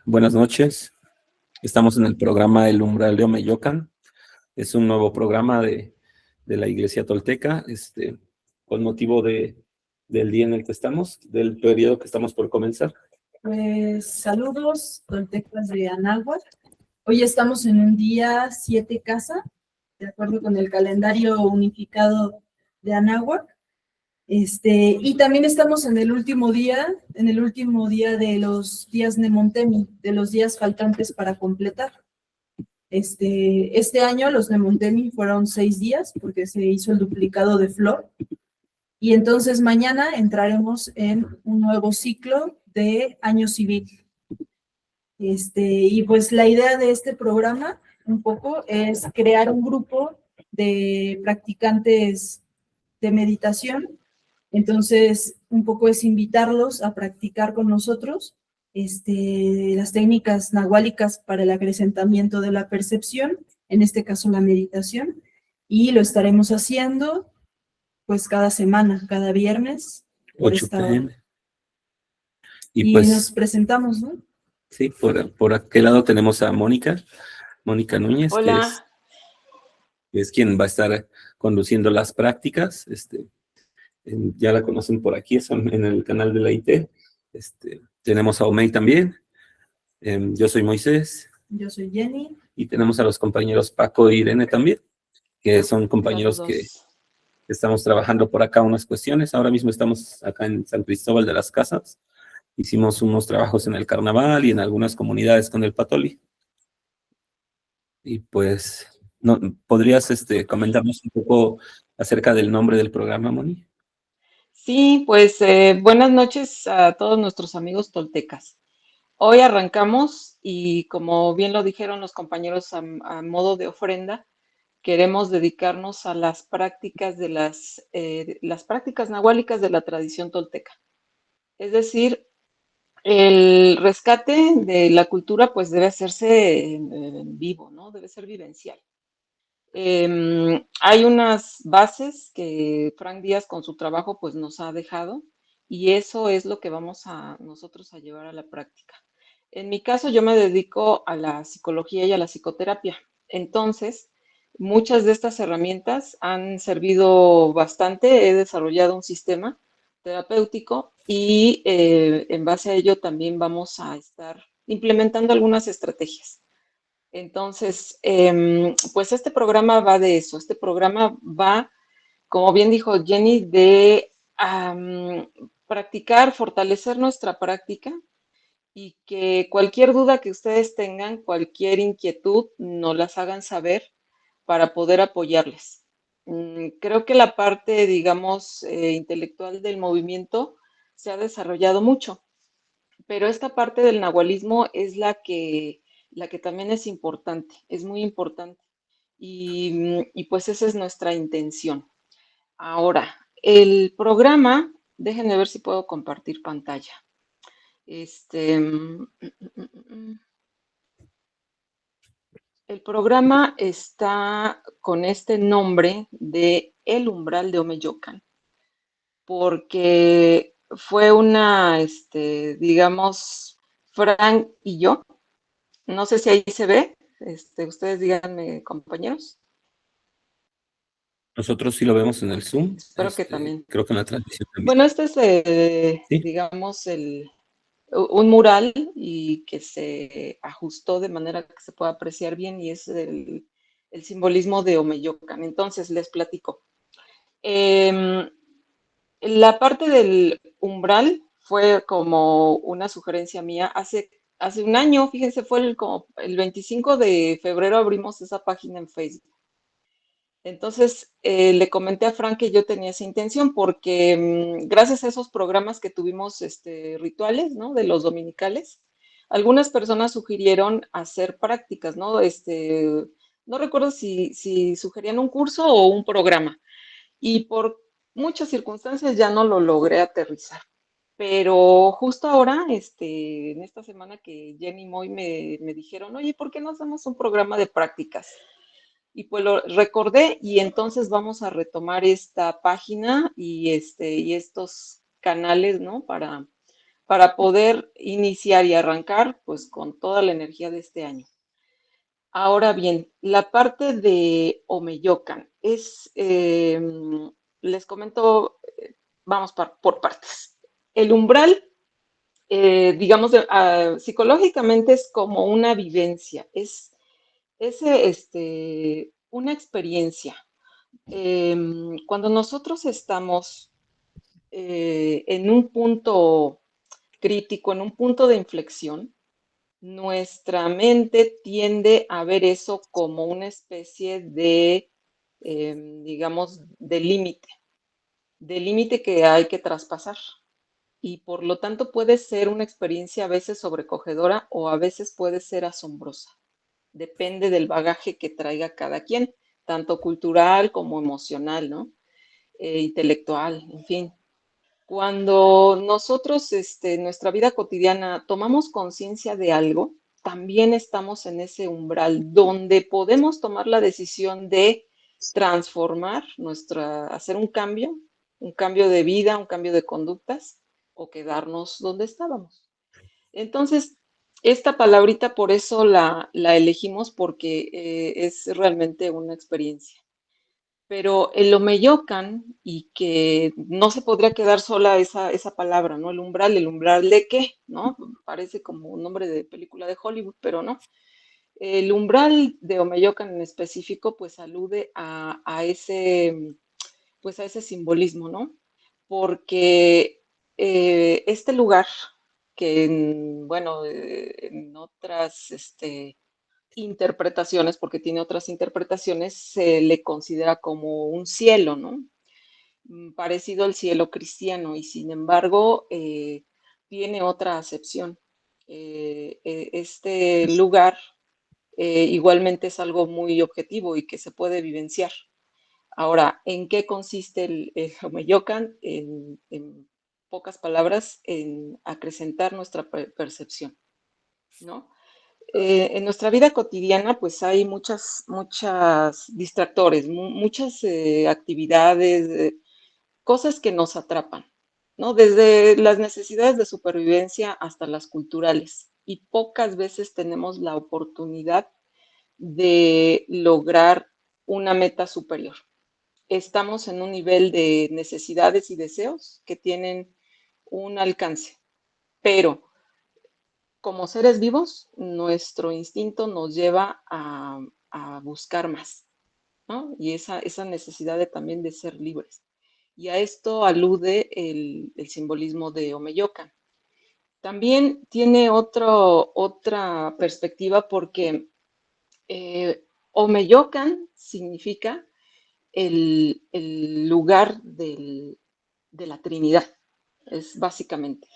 Buenas noches. Estamos en el programa El Umbral de Omeyocan. Es un nuevo programa de la Iglesia Tolteca, con motivo del día en el que estamos, del periodo que estamos por comenzar. Pues saludos, toltecas de Anáhuac. Hoy estamos en un día 7 casa, de acuerdo con el calendario unificado de Anáhuac. Y también estamos en el último día de los días Nemontemi, de los días faltantes para completar. Este año los Nemontemi fueron 6 días porque se hizo el duplicado de flor. Y entonces mañana entraremos en un nuevo ciclo de año civil. Y pues la idea de este programa un poco es crear un grupo de practicantes de meditación. Entonces, un poco es invitarlos a practicar con nosotros las técnicas nahuálicas para el acrecentamiento de la percepción, en este caso la meditación, y lo estaremos haciendo pues cada semana, cada viernes. 8 p.m. Y pues nos presentamos, ¿no? Sí, por aquel lado tenemos a Mónica Núñez. Hola. Que es quien va a estar conduciendo las prácticas. Ya la conocen por aquí, son en el canal de la IT. Tenemos a Omey también. Yo soy Moisés. Yo soy Jenny. Y tenemos a los compañeros Paco e Irene también, que son compañeros Saludos. que estamos trabajando por acá unas cuestiones. Ahora mismo estamos acá en San Cristóbal de las Casas. Hicimos unos trabajos en el carnaval y en algunas comunidades con el Patoli. Y pues, ¿podrías comentarnos un poco acerca del nombre del programa, Moni? Sí, pues buenas noches a todos nuestros amigos toltecas. Hoy arrancamos y como bien lo dijeron los compañeros a modo de ofrenda, queremos dedicarnos a las prácticas de las prácticas nahuálicas de la tradición tolteca. Es decir, el rescate de la cultura pues debe hacerse en vivo, ¿no? Debe ser vivencial. Hay unas bases que Frank Díaz con su trabajo pues nos ha dejado y eso es lo que vamos a nosotros a llevar a la práctica. En mi caso yo me dedico a la psicología y a la psicoterapia. Entonces, muchas de estas herramientas han servido bastante. He desarrollado un sistema terapéutico y en base a ello también vamos a estar implementando algunas estrategias. Entonces, pues este programa va de eso. Este programa va, como bien dijo Jenny, de practicar, fortalecer nuestra práctica y que cualquier duda que ustedes tengan, cualquier inquietud, nos las hagan saber para poder apoyarles. Creo que la parte, digamos, intelectual del movimiento se ha desarrollado mucho, pero esta parte del nahualismo es la que también es importante, es muy importante. Y pues esa es nuestra intención. Ahora, el programa, déjenme ver si puedo compartir pantalla. El programa está con este nombre de El Umbral de Omeyocan, porque fue una, digamos, Frank y yo. No sé si ahí se ve. Ustedes díganme, compañeros. Nosotros sí lo vemos en el Zoom. Espero que también. Creo que en la transmisión también. Bueno, este es, ¿Sí? digamos, un mural y que se ajustó de manera que se pueda apreciar bien y es el simbolismo de Omeyocan. Entonces, les platico. La parte del umbral fue como una sugerencia mía hace un año, fíjense, fue como el 25 de febrero abrimos esa página en Facebook. Entonces, le comenté a Frank que yo tenía esa intención porque gracias a esos programas que tuvimos rituales, ¿no? De los dominicales, algunas personas sugirieron hacer prácticas, ¿no? No recuerdo si sugerían un curso o un programa. Y por muchas circunstancias ya no lo logré aterrizar. Pero justo ahora, en esta semana que Jenny y Moy me dijeron, oye, ¿por qué no hacemos un programa de prácticas? Y pues lo recordé y entonces vamos a retomar esta página y estos canales, ¿no? Para para poder iniciar y arrancar pues con toda la energía de este año. Ahora bien, la parte de Omeyocan es, les comento, vamos por partes. El umbral, digamos, psicológicamente es como una vivencia, es una experiencia. Cuando nosotros estamos en un punto crítico, en un punto de inflexión, nuestra mente tiende a ver eso como una especie de, digamos, de límite que hay que traspasar. Y por lo tanto puede ser una experiencia a veces sobrecogedora o a veces puede ser asombrosa. Depende del bagaje que traiga cada quien, tanto cultural como emocional, ¿no? Intelectual, en fin. Cuando nosotros, en nuestra vida cotidiana, tomamos conciencia de algo, también estamos en ese umbral donde podemos tomar la decisión de transformar hacer un cambio de vida, un cambio de conductas, o quedarnos donde estábamos. Entonces, esta palabrita por eso la elegimos porque es realmente una experiencia. Pero el Omeyocan, y que no se podría quedar sola esa palabra, ¿no? ¿el umbral de qué? ¿No? Parece como un nombre de película de Hollywood, pero no. El umbral de Omeyocan en específico, pues alude pues a ese simbolismo, ¿no? Porque este lugar, que bueno, en otras, interpretaciones, porque tiene otras interpretaciones, se le considera como un cielo, ¿no? Parecido al cielo cristiano y sin embargo tiene otra acepción. Este lugar igualmente es algo muy objetivo y que se puede vivenciar. Ahora, ¿en qué consiste el Homeyocan? En pocas palabras, en acrecentar nuestra percepción, ¿no? En nuestra vida cotidiana, pues hay muchas distractores, muchas actividades, cosas que nos atrapan, ¿no? Desde las necesidades de supervivencia hasta las culturales. Y pocas veces tenemos la oportunidad de lograr una meta superior. Estamos en un nivel de necesidades y deseos que tienen un alcance, pero como seres vivos, nuestro instinto nos lleva a buscar más, ¿no? Y esa necesidad también de ser libres. Y a esto alude el simbolismo de Omeyocan. También tiene otra perspectiva porque Omeyocan significa el lugar de la Trinidad, es básicamente.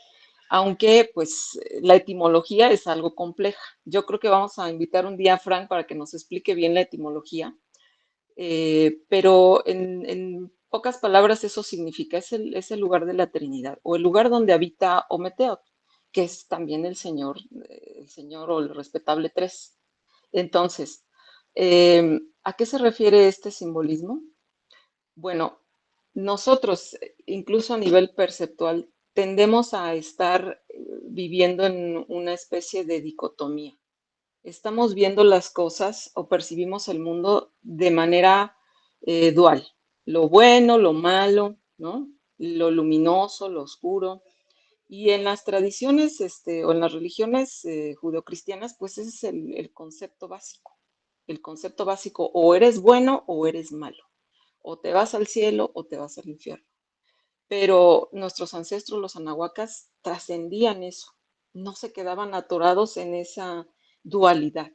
Aunque pues la etimología es algo compleja. Yo creo que vamos a invitar un día a Frank para que nos explique bien la etimología, pero en pocas palabras eso significa, es el lugar de la Trinidad, o el lugar donde habita Ometeotl, que es también el señor o el respetable tres. Entonces, ¿a qué se refiere este simbolismo? Bueno, nosotros, incluso a nivel perceptual, tendemos a estar viviendo en una especie de dicotomía. Estamos viendo las cosas o percibimos el mundo de manera dual. Lo bueno, lo malo, ¿no? Lo luminoso, lo oscuro. Y en las tradiciones o en las religiones judeocristianas, pues ese es el concepto básico. El concepto básico, o eres bueno o eres malo. O te vas al cielo o te vas al infierno. Pero nuestros ancestros, los anahuacas, trascendían eso. No se quedaban atorados en esa dualidad.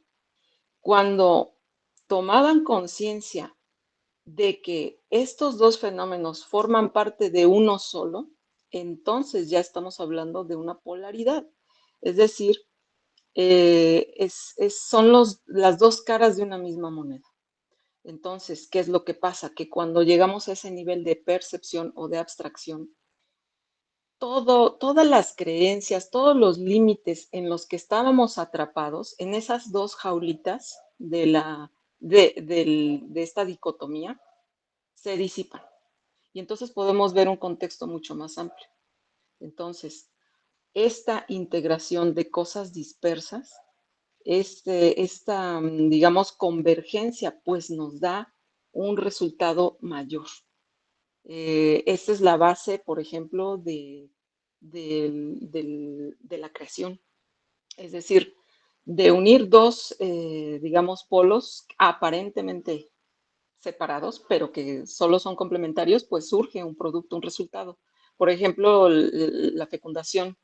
Cuando tomaban conciencia de que estos dos fenómenos forman parte de uno solo, entonces ya estamos hablando de una polaridad. Es decir, son las dos caras de una misma moneda. Entonces, ¿qué es lo que pasa? Que cuando llegamos a ese nivel de percepción o de abstracción, todas las creencias, todos los límites en los que estábamos atrapados, en esas dos jaulitas de esta dicotomía, se disipan. Y entonces podemos ver un contexto mucho más amplio. Entonces, esta integración de cosas dispersas, digamos, convergencia, pues nos da un resultado mayor. Esta es la base, por ejemplo, de la creación. Es decir, de unir dos, digamos, polos aparentemente separados, pero que solo son complementarios, pues surge un producto, un resultado. Por ejemplo, la fecundación.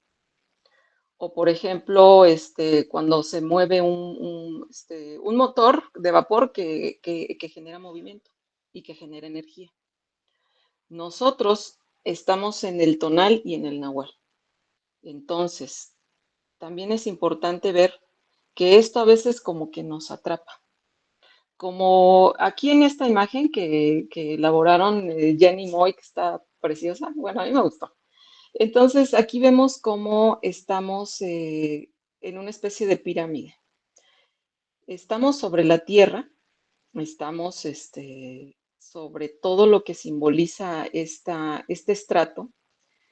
O por ejemplo, cuando se mueve un motor de vapor que genera movimiento y que genera energía. Nosotros estamos en el tonal y en el nahual. Entonces, también es importante ver que esto a veces como que nos atrapa. Como aquí en esta imagen que elaboraron Jenny Moy, que está preciosa, bueno, a mí me gustó. Entonces, aquí vemos cómo estamos en una especie de pirámide. Estamos sobre la Tierra, estamos sobre todo lo que simboliza este estrato,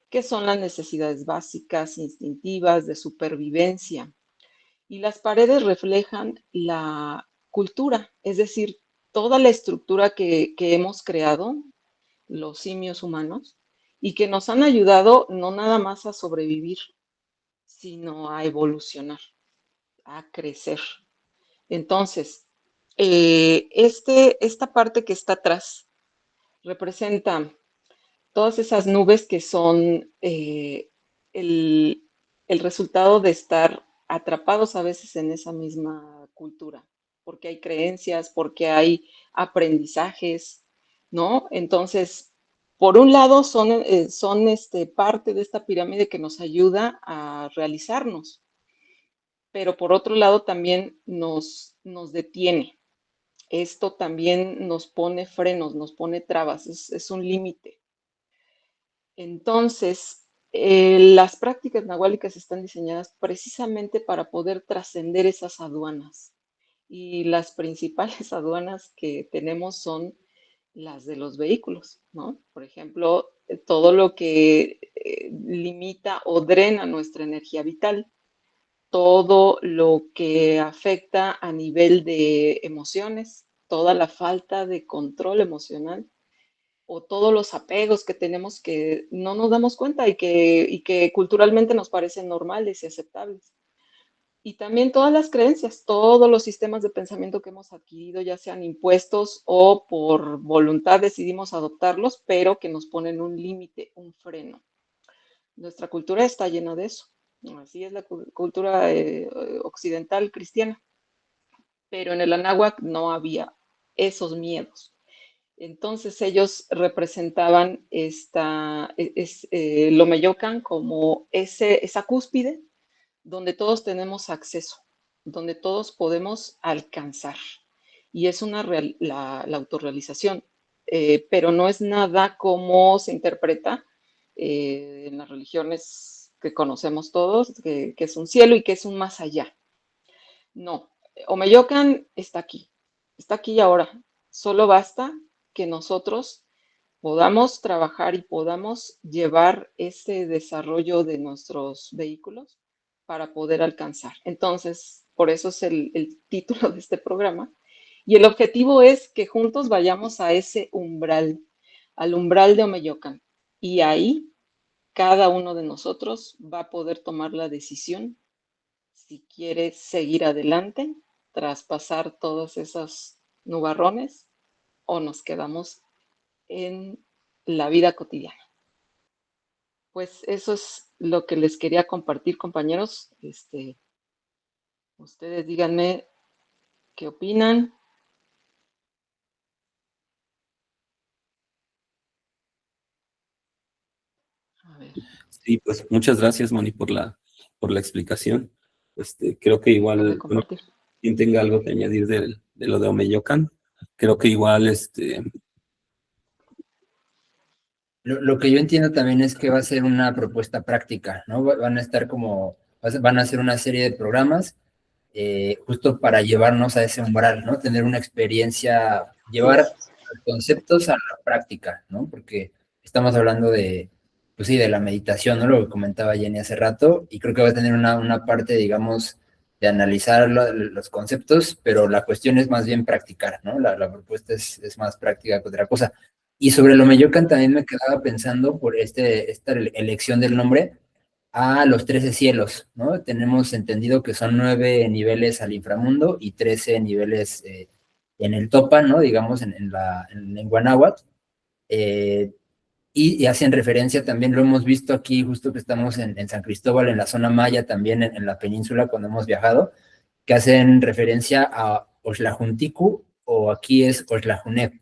que son las necesidades básicas, instintivas, de supervivencia. Y las paredes reflejan la cultura, es decir, toda la estructura que hemos creado, los simios humanos, y que nos han ayudado no nada más a sobrevivir, sino a evolucionar, a crecer. Entonces, esta parte que está atrás representa todas esas nubes que son el resultado de estar atrapados a veces en esa misma cultura, porque hay creencias, porque hay aprendizajes, ¿no? Entonces, por un lado son parte de esta pirámide que nos ayuda a realizarnos, pero por otro lado también nos detiene. Esto también nos pone frenos, nos pone trabas, es un límite. Entonces, las prácticas nahuálicas están diseñadas precisamente para poder trascender esas aduanas. Y las principales aduanas que tenemos son las de los vehículos, ¿no? Por ejemplo, todo lo que limita o drena nuestra energía vital, todo lo que afecta a nivel de emociones, toda la falta de control emocional o todos los apegos que tenemos que no nos damos cuenta y que culturalmente nos parecen normales y aceptables. Y también todas las creencias, todos los sistemas de pensamiento que hemos adquirido, ya sean impuestos o por voluntad decidimos adoptarlos, pero que nos ponen un límite, un freno. Nuestra cultura está llena de eso. Así es la cultura occidental cristiana. Pero en el Anáhuac no había esos miedos. Entonces ellos representaban el Omeyocan como esa cúspide donde todos tenemos acceso, donde todos podemos alcanzar. Y es la autorrealización, pero no es nada como se interpreta en las religiones que conocemos todos, que es un cielo y que es un más allá. No, Omeyocan está aquí y ahora. Solo basta que nosotros podamos trabajar y podamos llevar ese desarrollo de nuestros vehículos para poder alcanzar. Entonces, por eso es el título de este programa. Y el objetivo es que juntos vayamos a ese umbral, al umbral de Omeyocan. Y ahí cada uno de nosotros va a poder tomar la decisión si quiere seguir adelante, traspasar todos esos nubarrones o nos quedamos en la vida cotidiana. Pues eso es lo que les quería compartir, compañeros. Ustedes díganme qué opinan. A ver. Sí, pues muchas gracias, Moni, por la explicación. Creo que igual, bueno, quien tenga algo que añadir de lo de Omeyocan, creo que igual, Lo que yo entiendo también es que va a ser una propuesta práctica, ¿no? Van a estar van a hacer una serie de programas justo para llevarnos a ese umbral, ¿no? Tener una experiencia, llevar conceptos a la práctica, ¿no? Porque estamos hablando de pues sí, de la meditación, ¿no? Lo que comentaba Jenny hace rato, y creo que va a tener una parte, digamos, de analizar los conceptos, pero la cuestión es más bien practicar, ¿no? La propuesta es más práctica que otra cosa. Y sobre lo Meyocan también me quedaba pensando por esta elección del nombre a los 13 cielos, ¿no? Tenemos entendido que son 9 niveles al inframundo y 13 niveles en el topa, ¿no? Digamos, en lengua náhuatl. Y hacen referencia, también lo hemos visto aquí, justo que estamos en San Cristóbal, en la zona maya, también en la península cuando hemos viajado, que hacen referencia a Oxlajunticu, o aquí es Oxlajunep,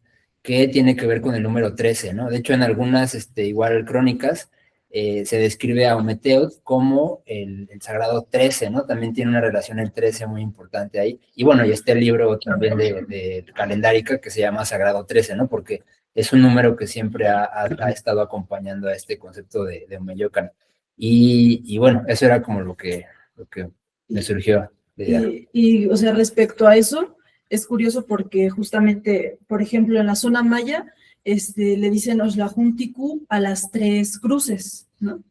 que tiene que ver con el número 13, ¿no? De hecho, en algunas, igual crónicas, se describe a Ometeotl como el sagrado 13, ¿no? También tiene una relación el 13 muy importante ahí. Y bueno, y este libro también de calendárica que se llama Sagrado 13, ¿no? Porque es un número que siempre ha estado acompañando a este concepto de Omeyocan. Y bueno, eso era como lo que me surgió. O sea, respecto a eso, es curioso porque justamente, por ejemplo, en la zona maya, le dicen Oxlajunticu a las 3 cruces, ¿no?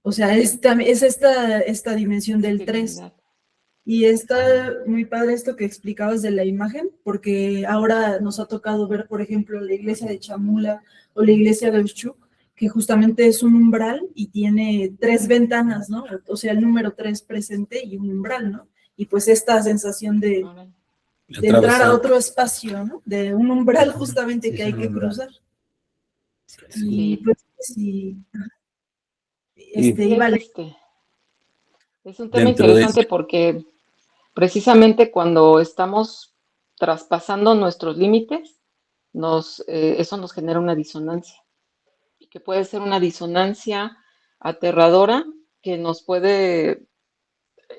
O sea, es esta dimensión del 3. Y está muy padre esto que explicabas de la imagen, porque ahora nos ha tocado ver, por ejemplo, la iglesia de Chamula o la iglesia de Uxchuc, que justamente es un umbral y tiene 3 ventanas, ¿no? O sea, el número 3 presente y un umbral, ¿no? Y pues esta sensación de entrar a otro espacio, ¿no? De un umbral justamente que hay que cruzar. Y pues sí. Es un tema interesante porque precisamente cuando estamos traspasando nuestros límites, eso nos genera una disonancia. Y que puede ser una disonancia aterradora que nos puede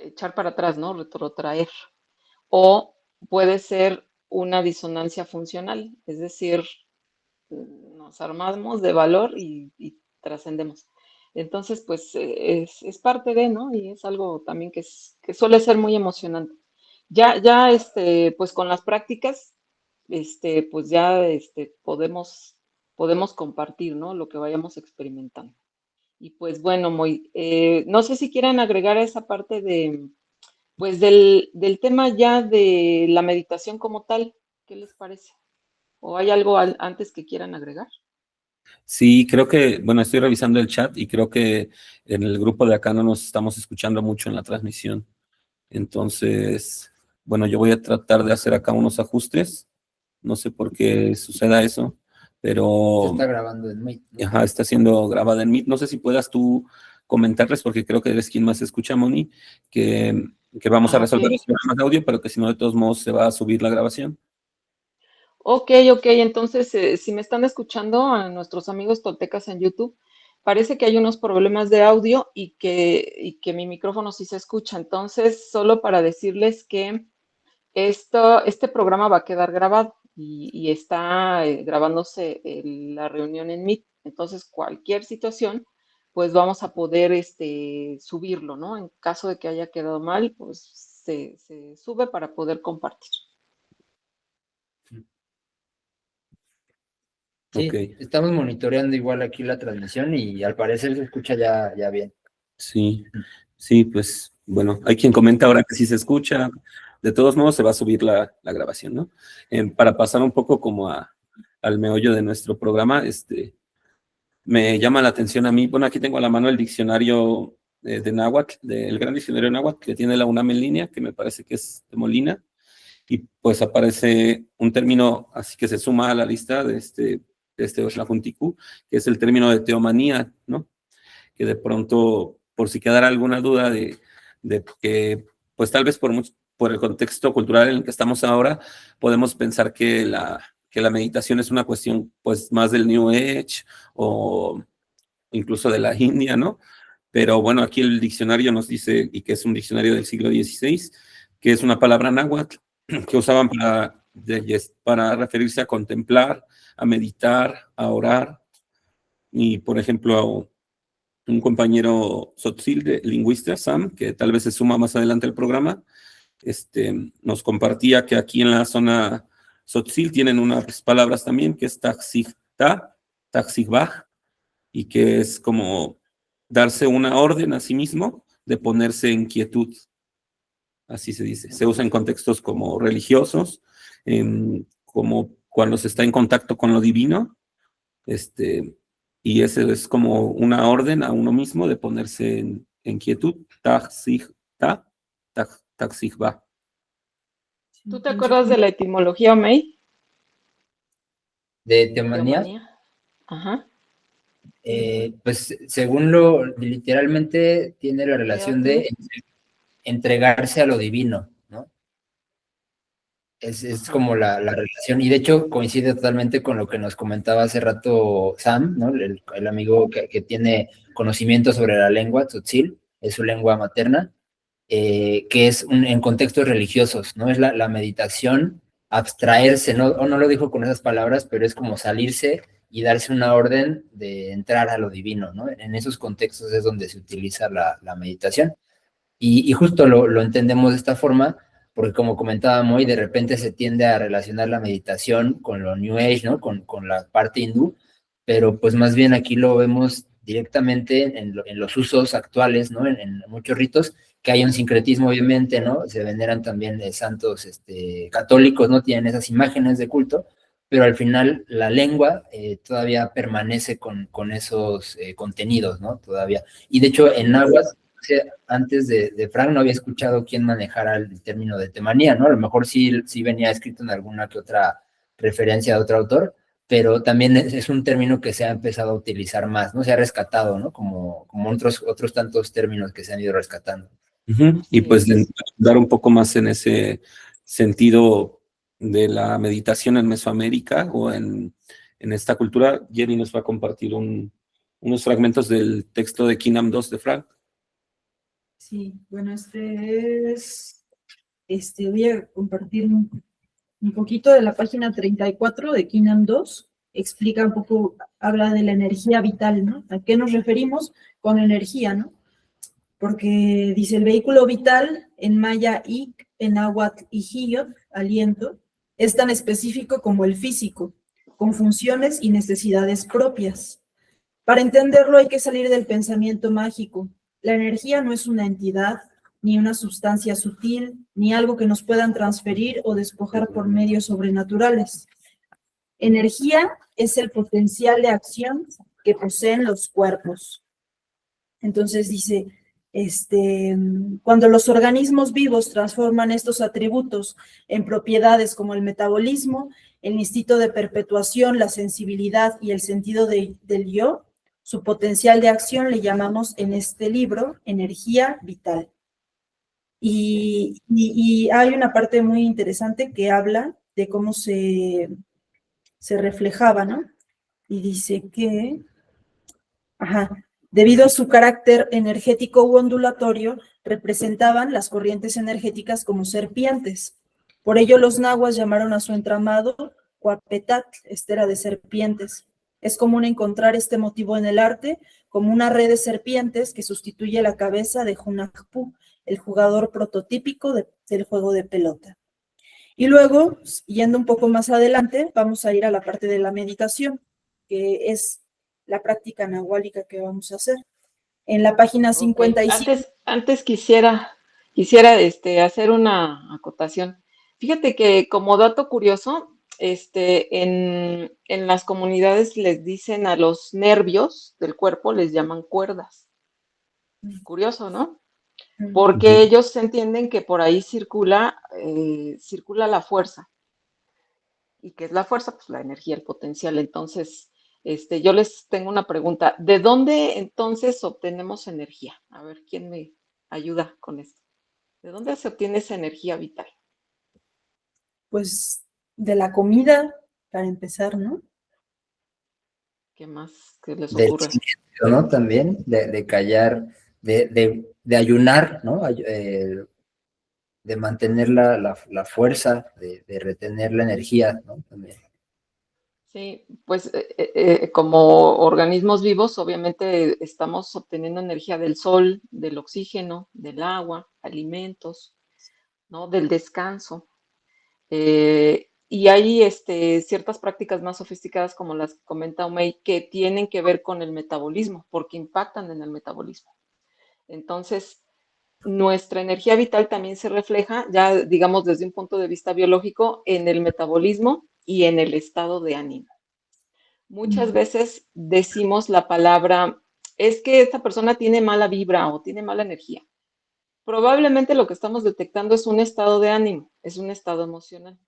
echar para atrás, ¿no? Retrotraer. O puede ser una disonancia funcional, es decir, nos armamos de valor y trascendemos. Entonces, pues es parte de, ¿no? Y es algo también que suele ser muy emocionante. Ya, pues con las prácticas, pues ya podemos compartir, ¿no? Lo que vayamos experimentando. Y pues bueno, no sé si quieran agregar a esa parte pues del tema ya de la meditación como tal, ¿qué les parece? ¿O hay algo antes que quieran agregar? Sí, creo que, bueno, estoy revisando el chat y creo que en el grupo de acá no nos estamos escuchando mucho en la transmisión. Entonces, bueno, yo voy a tratar de hacer acá unos ajustes. No sé por qué suceda eso, pero... Se está grabando en Meet, ¿no? Ajá, está siendo grabada en Meet. No sé si puedas tú comentarles, porque creo que eres quien más escucha, Moni, que vamos a resolver los problemas de audio, pero que si no, de todos modos, se va a subir la grabación. Ok, entonces si me están escuchando a nuestros amigos toltecas en YouTube, parece que hay unos problemas de audio y que mi micrófono sí se escucha. Entonces, solo para decirles que este programa va a quedar grabado y está grabándose la reunión en Meet. Entonces, cualquier situación, pues vamos a poder subirlo, ¿no? En caso de que haya quedado mal, pues se sube para poder compartir. Sí, estamos monitoreando igual aquí la transmisión y al parecer se escucha ya bien. Sí, pues bueno, hay quien comenta ahora que sí se escucha. De todos modos se va a subir la grabación, ¿no? Para pasar un poco como al meollo de nuestro programa, me llama la atención a mí, bueno, aquí tengo a la mano el diccionario de náhuatl, el gran diccionario de náhuatl que tiene la UNAM en línea, que me parece que es de Molina, y pues aparece un término así que se suma a la lista de este Oxlajunticu, que es el término de teomanía, ¿no? Que de pronto, por si quedara alguna duda de que, pues tal vez por el contexto cultural en el que estamos ahora, podemos pensar que la meditación es una cuestión pues más del New Age o incluso de la India, ¿no? Pero bueno, aquí el diccionario nos dice, y que es un diccionario del siglo XVI, que es una palabra náhuatl que usaban para referirse a contemplar, a meditar, a orar. Y por ejemplo, un compañero Tzotzil de lingüista, Sam, que tal vez se suma más adelante al programa, nos compartía que aquí en la zona Tzotzil tienen unas palabras también, que es taxigta, taxigbaj, y que es como darse una orden a sí mismo de ponerse en quietud, así se dice. Se usa en contextos como religiosos, como cuando se está en contacto con lo divino, y ese es como una orden a uno mismo de ponerse en quietud. Tag sig ta, tag sig va. ¿Tú te acuerdas de la etimología, May? De teomanía, Teomanía. Ajá. pues según lo literalmente tiene la relación de entregarse a lo divino, ¿no? Es como la relación, y de hecho coincide totalmente con lo que nos comentaba hace rato Sam, ¿no? El amigo que tiene conocimiento sobre la lengua, tzotzil, es su lengua materna, que es en contextos religiosos, ¿no? Es la meditación, abstraerse, ¿no? O no lo dijo con esas palabras, pero es como salirse y darse una orden de entrar a lo divino, ¿no? En esos contextos es donde se utiliza la meditación. Y justo lo entendemos de esta forma, porque como comentaba Moy, de repente se tiende a relacionar la meditación con lo New Age, ¿no? Con la parte hindú, pero pues más bien aquí lo vemos directamente en los usos actuales, ¿no? En muchos ritos, que hay un sincretismo, obviamente, ¿no? Se veneran también santos católicos, ¿no? Tienen esas imágenes de culto, pero al final la lengua todavía permanece con esos contenidos, ¿no? Todavía. Y de hecho, en náhuatl, antes de Frank no había escuchado quién manejara el término de temanía, ¿no? A lo mejor sí venía escrito en alguna que otra referencia de otro autor, pero también es un término que se ha empezado a utilizar más, ¿no? Se ha rescatado, ¿no? Como otros tantos términos que se han ido rescatando. Y pues dar un poco más en ese sentido de la meditación en Mesoamérica o en esta cultura, Jenny nos va a compartir unos fragmentos del texto de Kinam 2 de Frank. Sí, bueno, voy a compartir un poquito de la página 34 de Kinam 2, explica un poco, habla de la energía vital, ¿no? ¿A qué nos referimos con energía, no? Porque dice el vehículo vital en maya ik, en náhuatl hijiyot, aliento, es tan específico como el físico, con funciones y necesidades propias. Para entenderlo hay que salir del pensamiento mágico. La energía no es una entidad, ni una sustancia sutil, ni algo que nos puedan transferir o despojar por medios sobrenaturales. Energía es el potencial de acción que poseen los cuerpos. Entonces dice, cuando los organismos vivos transforman estos atributos en propiedades como el metabolismo, el instinto de perpetuación, la sensibilidad y el sentido del yo, su potencial de acción le llamamos en este libro energía vital. Y hay una parte muy interesante que habla de cómo se reflejaba, ¿no? Y dice que, debido a su carácter energético u ondulatorio, representaban las corrientes energéticas como serpientes. Por ello los nahuas llamaron a su entramado Cuapetat, estera de serpientes. Es común encontrar este motivo en el arte como una red de serpientes que sustituye la cabeza de Hunahpu, el jugador prototípico del juego de pelota. Y luego, yendo un poco más adelante, vamos a ir a la parte de la meditación, que es la práctica nahuálica que vamos a hacer. En la página 55. Antes quisiera hacer una acotación. Fíjate que como dato curioso, en las comunidades les dicen a los nervios del cuerpo, les llaman cuerdas. Curioso, ¿no? Porque ellos entienden que por ahí circula la fuerza. ¿Y qué es la fuerza? Pues la energía, el potencial. Entonces, yo les tengo una pregunta. ¿De dónde entonces obtenemos energía? A ver, ¿quién me ayuda con esto? ¿De dónde se obtiene esa energía vital? Pues de la comida, para empezar, ¿no? ¿Qué más? ¿Qué les Del ocurre? silencio, ¿no? También, de callar, de ayunar, ¿no? De mantener la fuerza, de retener la energía, ¿no? También. Sí, pues como organismos vivos, obviamente estamos obteniendo energía del sol, del oxígeno, del agua, alimentos, ¿no? Del descanso. Y hay ciertas prácticas más sofisticadas como las que comenta Omei que tienen que ver con el metabolismo, porque impactan en el metabolismo. Entonces, nuestra energía vital también se refleja, ya digamos desde un punto de vista biológico, en el metabolismo y en el estado de ánimo. Muchas veces decimos la palabra, es que esta persona tiene mala vibra o tiene mala energía. Probablemente lo que estamos detectando es un estado de ánimo, es un estado emocional.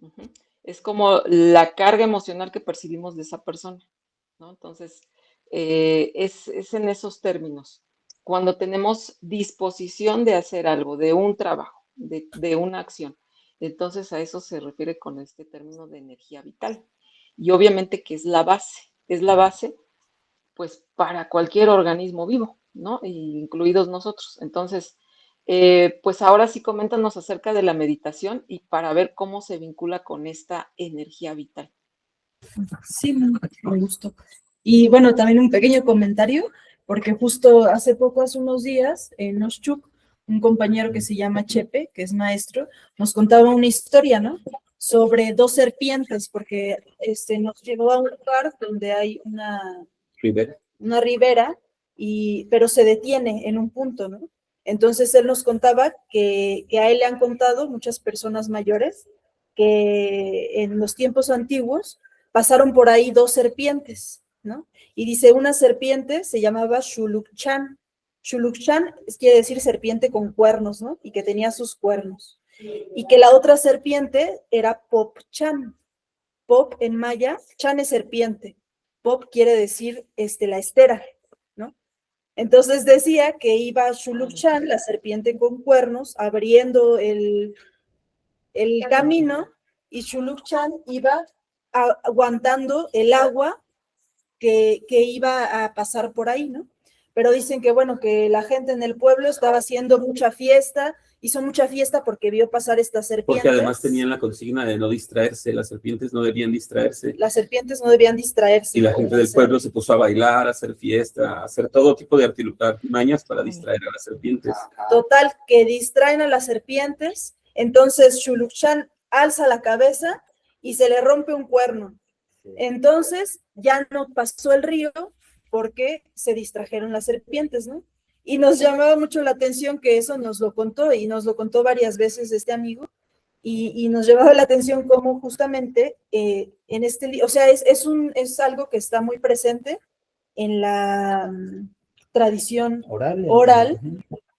Ujú. Es como la carga emocional que percibimos de esa persona, ¿no? Entonces, es en esos términos. Cuando tenemos disposición de hacer algo, de un trabajo, de una acción. Entonces, a eso se refiere con este término de energía vital. Y obviamente que es la base, pues, para cualquier organismo vivo, ¿no? Incluidos nosotros. Entonces, pues ahora sí coméntanos acerca de la meditación y para ver cómo se vincula con esta energía vital. Sí, me gustó. Y bueno, también un pequeño comentario, porque justo hace unos días, en Oshchuk, un compañero que se llama Chepe, que es maestro, nos contaba una historia, ¿no? Sobre dos serpientes, porque nos llevó a un lugar donde hay Rivera. una ribera, pero se detiene en un punto, ¿no? Entonces él nos contaba que a él le han contado muchas personas mayores que en los tiempos antiguos pasaron por ahí dos serpientes, ¿no? Y dice, una serpiente se llamaba Shuluk-chan. Shuluk-chan quiere decir serpiente con cuernos, ¿no? Y que tenía sus cuernos. Y que la otra serpiente era Pop-chan. Pop en maya, chan es serpiente. Pop quiere decir la estera, ¿no? Entonces decía que iba Shuluk-chan, la serpiente con cuernos, abriendo el camino, y Shuluk-chan iba aguantando el agua que iba a pasar por ahí, ¿no? Pero dicen que, bueno, que la gente en el pueblo estaba haciendo mucha fiesta, hizo mucha fiesta porque vio pasar estas serpientes. Porque además tenían la consigna de no distraerse, las serpientes no debían distraerse. Las serpientes no debían distraerse. Y la gente del pueblo se puso a bailar, a hacer fiesta, a hacer todo tipo de artimañas para distraer a las serpientes. Total, que distraen a las serpientes, entonces Shuluk-chan alza la cabeza y se le rompe un cuerno. Entonces ya no pasó el río porque se distrajeron las serpientes, ¿no? Y nos llamaba mucho la atención que eso nos lo contó, y nos lo contó varias veces este amigo, y nos llamaba la atención cómo justamente en o sea, es algo que está muy presente en la tradición oral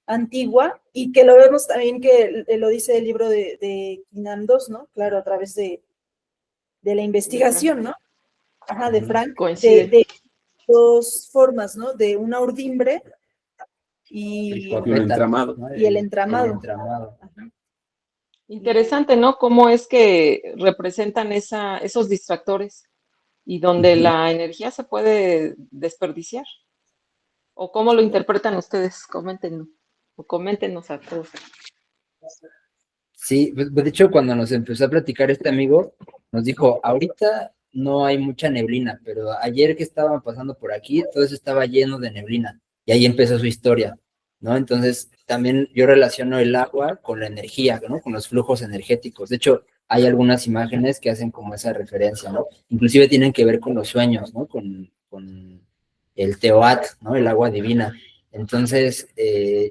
antigua, y que lo vemos también que lo dice el libro de Quinandos, ¿no? Claro, a través de la investigación, ¿no? Ajá, de Frank, de dos formas, ¿no? De una urdimbre y el entramado. Y el entramado. Ajá. Interesante, ¿no? Cómo es que representan esos distractores y donde la energía se puede desperdiciar. ¿O cómo lo interpretan ustedes? Coméntenos a todos. Sí, pues de hecho cuando nos empezó a platicar este amigo, nos dijo, ahorita no hay mucha neblina, pero ayer que estaban pasando por aquí, todo eso estaba lleno de neblina, y ahí empezó su historia, ¿no? Entonces también yo relaciono el agua con la energía, ¿no? Con los flujos energéticos. De hecho, hay algunas imágenes que hacen como esa referencia, ¿no? Inclusive tienen que ver con los sueños, ¿no? Con el Teoat, ¿no? El agua divina. Entonces,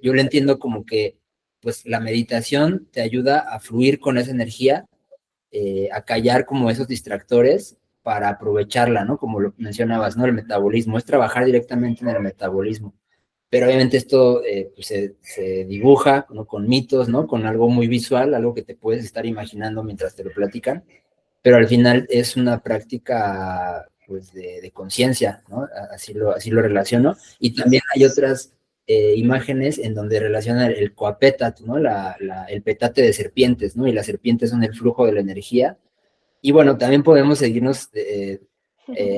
yo lo entiendo como que pues la meditación te ayuda a fluir con esa energía, a callar como esos distractores para aprovecharla, ¿no? Como lo mencionabas, ¿no? El metabolismo, es trabajar directamente en el metabolismo. Pero obviamente esto pues se dibuja, ¿no? Con mitos, ¿no? Con algo muy visual, algo que te puedes estar imaginando mientras te lo platican, pero al final es una práctica pues de conciencia, ¿no? Así lo relaciono. Y también hay otras imágenes en donde relacionan el coapetat, ¿no? El petate de serpientes, ¿no? Y las serpientes son el flujo de la energía. Y bueno, también podemos seguirnos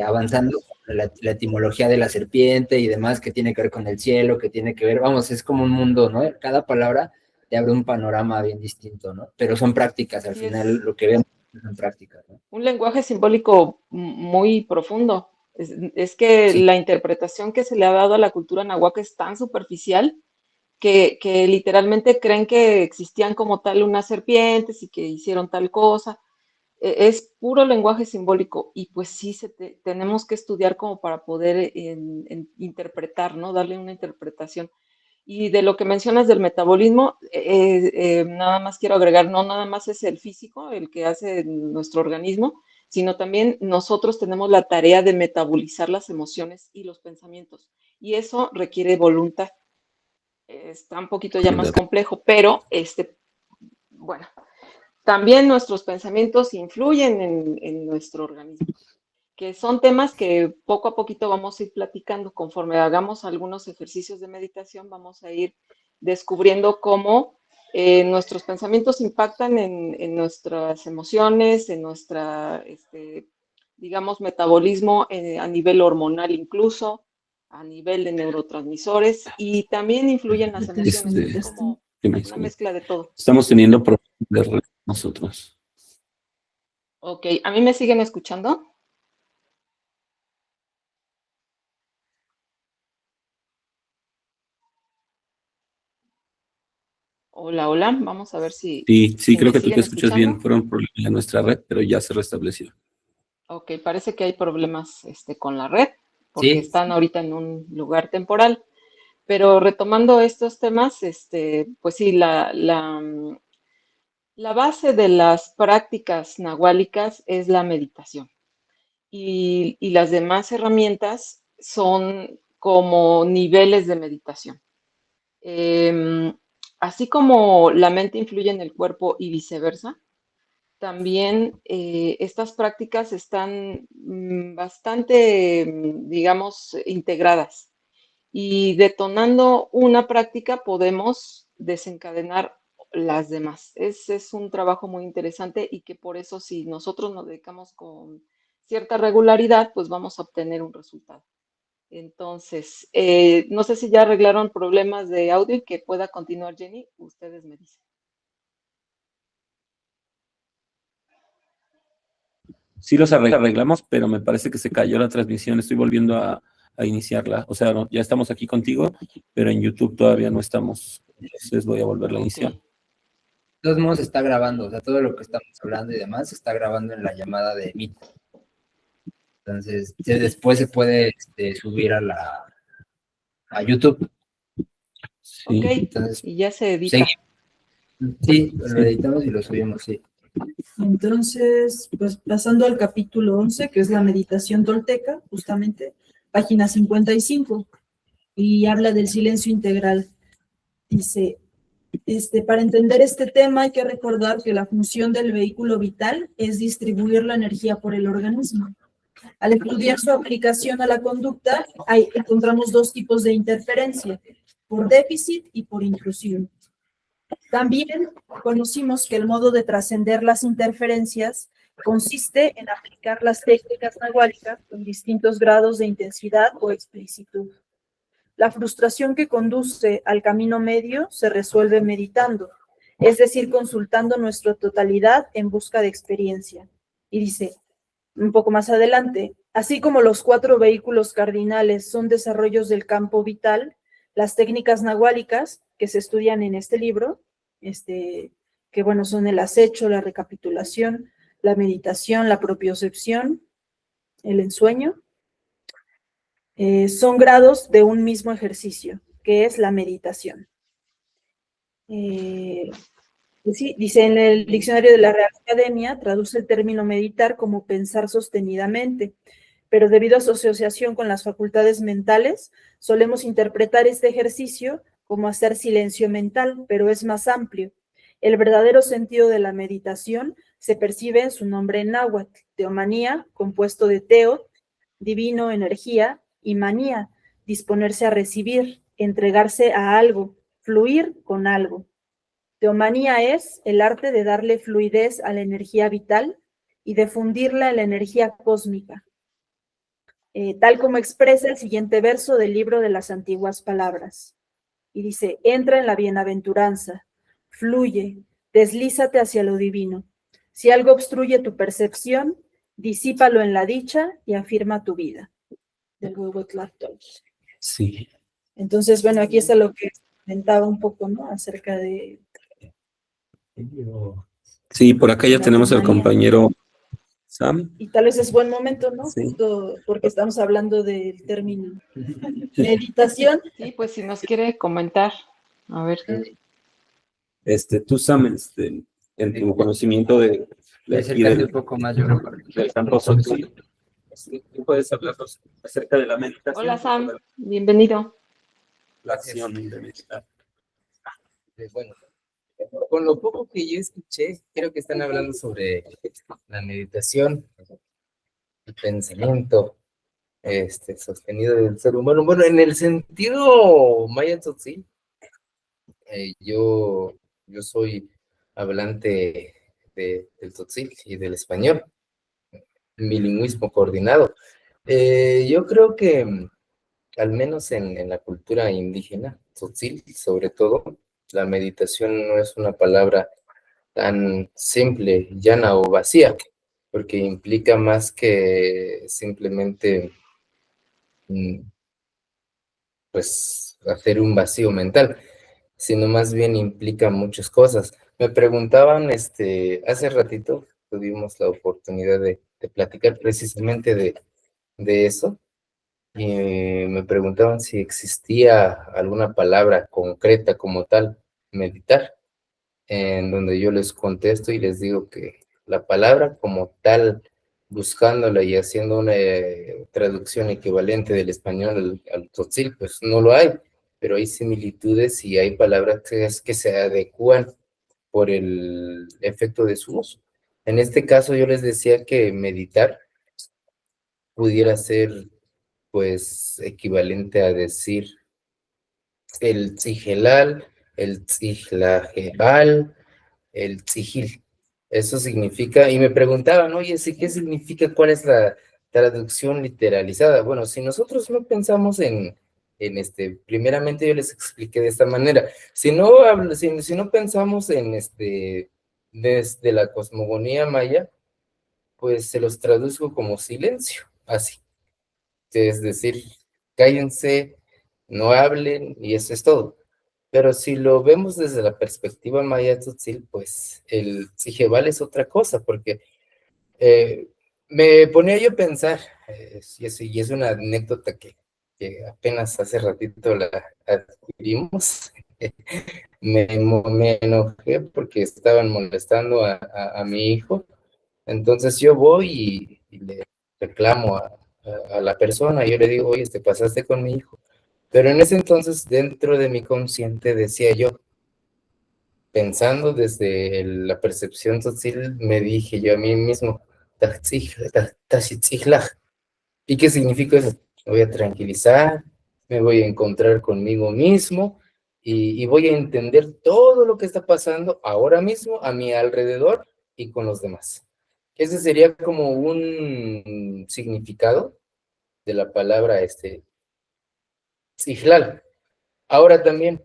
avanzando con la etimología de la serpiente y demás, que tiene que ver con el cielo, que tiene que ver, vamos, es como un mundo, ¿no? Cada palabra te abre un panorama bien distinto, ¿no? Pero son prácticas, al final lo que vemos son prácticas, ¿no? Un lenguaje simbólico muy profundo. Es que la interpretación que se le ha dado a la cultura náhuatl es tan superficial que literalmente creen que existían como tal unas serpientes y que hicieron tal cosa. es puro lenguaje simbólico y pues sí tenemos que estudiar como para poder interpretar, ¿no? Darle una interpretación. Y de lo que mencionas del metabolismo, nada más quiero agregar, no nada más es el físico el que hace nuestro organismo, sino también nosotros tenemos la tarea de metabolizar las emociones y los pensamientos. Y eso requiere voluntad. Está un poquito ya más complejo, pero bueno, también nuestros pensamientos influyen en nuestro organismo, que son temas que poco a poquito vamos a ir platicando. Conforme hagamos algunos ejercicios de meditación, vamos a ir descubriendo cómo nuestros pensamientos impactan en nuestras emociones, en nuestra, digamos, metabolismo a nivel hormonal incluso, a nivel de neurotransmisores, y también influyen las emociones. Es como una mezcla de todo. Estamos teniendo problemas de red nosotros. Ok, ¿a mí me siguen escuchando? Hola, hola, vamos a ver si... Sí, si creo me que tú te siguen escuchas bien. escuchando. Fueron problemas en nuestra red, pero ya se restableció. Ok, parece que hay problemas con la red, porque Sí, están ahorita en un lugar temporal. Pero retomando estos temas, pues sí, la base de las prácticas nahuálicas es la meditación. Y las demás herramientas son como niveles de meditación. Así como la mente influye en el cuerpo y viceversa, también estas prácticas están bastante, digamos, integradas. Y detonando una práctica podemos desencadenar las demás. Es un trabajo muy interesante y que por eso si nosotros nos dedicamos con cierta regularidad, pues vamos a obtener un resultado. Entonces, no sé si ya arreglaron problemas de audio y que pueda continuar Jenny, ustedes me dicen. Sí los arreglamos, pero me parece que se cayó la transmisión. Estoy volviendo a iniciarla. O sea, ya estamos aquí contigo, pero en YouTube todavía no estamos. Entonces voy a volverla a iniciar. de todos modos está grabando, o sea, todo lo que estamos hablando y demás se está grabando en la llamada de Meet. Entonces, después se puede subir a YouTube. Sí. Ok, Entonces, y ya se edita. sí, lo editamos y lo subimos, sí. Entonces, pues pasando al capítulo 11, que es la meditación tolteca, justamente, página 55, y habla del silencio integral. Dice, para entender este tema hay que recordar que la función del vehículo vital es distribuir la energía por el organismo. Al estudiar su aplicación a la conducta, encontramos dos tipos de interferencia, por déficit y por intrusión. También conocimos que el modo de trascender las interferencias consiste en aplicar las técnicas nahuálicas con distintos grados de intensidad o explicitud. La frustración que conduce al camino medio se resuelve meditando, es decir, consultando nuestra totalidad en busca de experiencia. Y dice, un poco más adelante, así como los 4 vehículos cardinales son desarrollos del campo vital, las técnicas nahuálicas que se estudian en este libro, que bueno, son el acecho, la recapitulación, la meditación, la propiocepción, el ensueño, son grados de un mismo ejercicio, que es la meditación. Sí, dice en el diccionario de la Real Academia, traduce el término meditar como pensar sostenidamente, pero debido a su asociación con las facultades mentales, solemos interpretar este ejercicio como hacer silencio mental, pero es más amplio. El verdadero sentido de la meditación se percibe en su nombre náhuatl, teomanía, compuesto de teo, divino, energía, y manía, disponerse a recibir, entregarse a algo, fluir con algo. Teomanía es el arte de darle fluidez a la energía vital y de fundirla en la energía cósmica, tal como expresa el siguiente verso del libro de las antiguas palabras. Y dice, entra en la bienaventuranza, fluye, deslízate hacia lo divino. Si algo obstruye tu percepción, disípalo en la dicha y afirma tu vida. Del Huehuetlactol. Sí. Entonces, bueno, aquí está lo que comentaba un poco, ¿no? Acerca de... Sí, por acá ya tenemos al compañero Sam. Y tal vez es buen momento, ¿no? Sí. Justo porque estamos hablando del término meditación. Sí, pues si nos quiere comentar, a ver. Tú, Sam, en tu conocimiento de aquí Acércate un poco más, yo creo. del campo social, ¿tú puedes hablarnos acerca de la meditación? Hola Sam, bienvenido. La acción de meditar. Bueno, con lo poco que yo escuché, creo que están hablando sobre la meditación, el pensamiento sostenido del ser humano. Bueno, en el sentido maya tzotzil, yo soy hablante del tzotzil y del español, bilingüismo coordinado. Yo creo que, al menos en la cultura indígena, tzotzil, sobre todo, la meditación no es una palabra tan simple, llana o vacía, porque implica más que simplemente pues hacer un vacío mental, sino más bien implica muchas cosas. Me preguntaban, hace ratito tuvimos la oportunidad de platicar precisamente de eso, y me preguntaban si existía alguna palabra concreta como tal, meditar, en donde yo les contesto y les digo que la palabra como tal, buscándola y haciendo una traducción equivalente del español al tzotzil, pues no lo hay, pero hay similitudes y hay palabras que se adecúan por el efecto de su uso. En este caso yo les decía que meditar pudiera ser pues equivalente a decir el tzigelal, el tzijlajebal, el tzijil. Eso significa, y me preguntaban, oye, ¿sí qué significa? ¿Cuál es la traducción literalizada? Bueno, si nosotros no pensamos primeramente yo les expliqué de esta manera, si no pensamos desde la cosmogonía maya, pues se los traduzco como silencio, así. Es decir, cállense, no hablen, y eso es todo. Pero si lo vemos desde la perspectiva maya tzotzil, pues el Tzijebal es otra cosa, porque me ponía yo a pensar, y es una anécdota que apenas hace ratito la adquirimos. Me enojé porque estaban molestando a mi hijo, entonces yo voy y le reclamo a la persona, yo le digo, oye, te pasaste con mi hijo. Pero en ese entonces, dentro de mi consciente, decía yo, pensando desde la percepción tzotzil, me dije yo a mí mismo, "Tachitzijlaj". ¿Y qué significa eso? Me voy a tranquilizar, me voy a encontrar conmigo mismo y voy a entender todo lo que está pasando ahora mismo a mi alrededor y con los demás. Ese sería como un significado de la palabra tzijlal. Ahora también,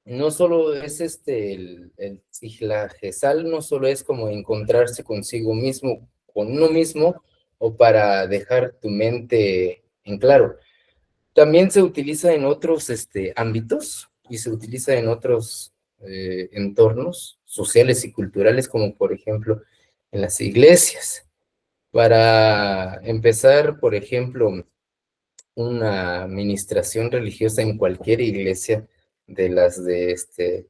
no solo es el tzijlajesal, no solo es como encontrarse consigo mismo, con uno mismo, o para dejar tu mente en claro. También se utiliza en otros ámbitos y se utiliza en otros entornos sociales y culturales, como por ejemplo en las iglesias. Para empezar, por ejemplo, una administración religiosa en cualquier iglesia de las de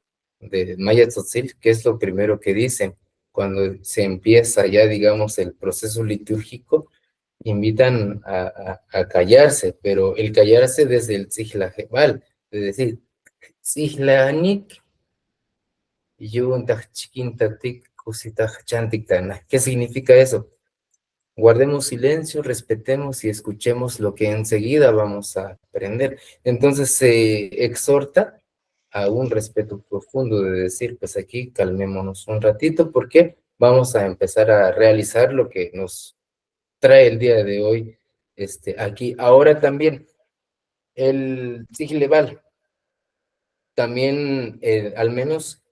Maya Tzotzil, que es lo primero que dicen cuando se empieza ya, digamos, el proceso litúrgico, invitan a callarse, pero el callarse desde el Tzijlajebal, es decir, Tzijlanik, Yuntaj Chiquintatik, Kusitaj Chantiktana. ¿Qué significa eso? Guardemos silencio, respetemos y escuchemos lo que enseguida vamos a aprender. Entonces se exhorta a un respeto profundo de decir, pues aquí calmémonos un ratito porque vamos a empezar a realizar lo que nos trae el día de hoy aquí. Ahora también el Tzijlebal, también al menos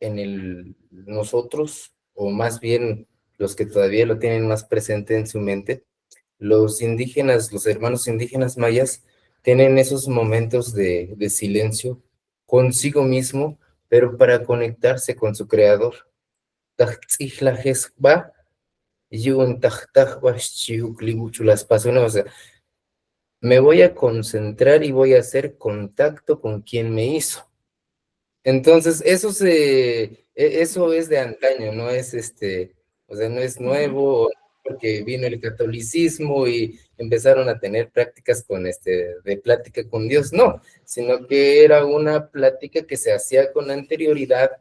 nosotros, o más bien los que todavía lo tienen más presente en su mente, los indígenas, los hermanos indígenas mayas, tienen esos momentos de silencio consigo mismo, pero para conectarse con su creador. Tachtzihlajesba, yun taj wash chiuclibuchulas paso, o sea, me voy a concentrar y voy a hacer contacto con quien me hizo. Entonces, eso es de antaño, no es o sea, no es nuevo, porque vino el catolicismo y empezaron a tener prácticas de plática con Dios, no, sino que era una plática que se hacía con anterioridad.